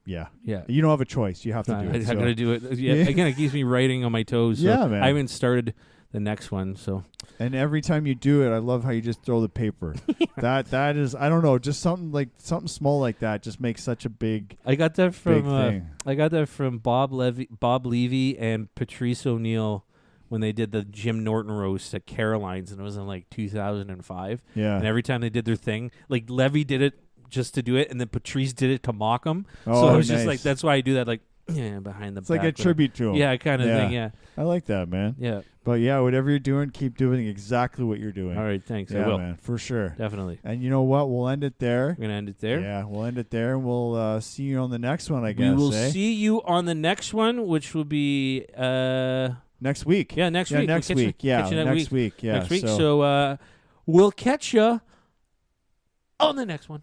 Yeah. You don't have a choice. You have to do it. I got to do it. Yeah. Again, it keeps me writing on my toes. So Yeah, man. I haven't started the next one, so. And every time you do it, I love how you just throw the paper. That is, I don't know, just something small like that just makes such a big. I got that Big from thing. I got that from Bob Levy and Patrice O'Neill when they did the Jim Norton roast at Caroline's, and it was in like 2005. Yeah. And every time they did their thing, like Levy did it just to do it, and then Patrice did it to mock him. Oh, so I was just nice. like, that's why I do that, like behind the It's back. like a whatever. tribute to him. Yeah, kind of thing. Yeah, I like that, man. yeah. But yeah, whatever you're doing, keep doing exactly what you're doing. All right, thanks. I Yeah, will man, for sure. definitely. And you know what? We'll end it there. We're gonna end it there. Yeah, we'll end it there, and we'll see you on the next one. I guess. We will eh? see you on the next one, which will be next week. yeah, next Yeah, week. next We'll catch week. you- Yeah, catch you next week. Yeah, next week. So we'll catch you on the next one.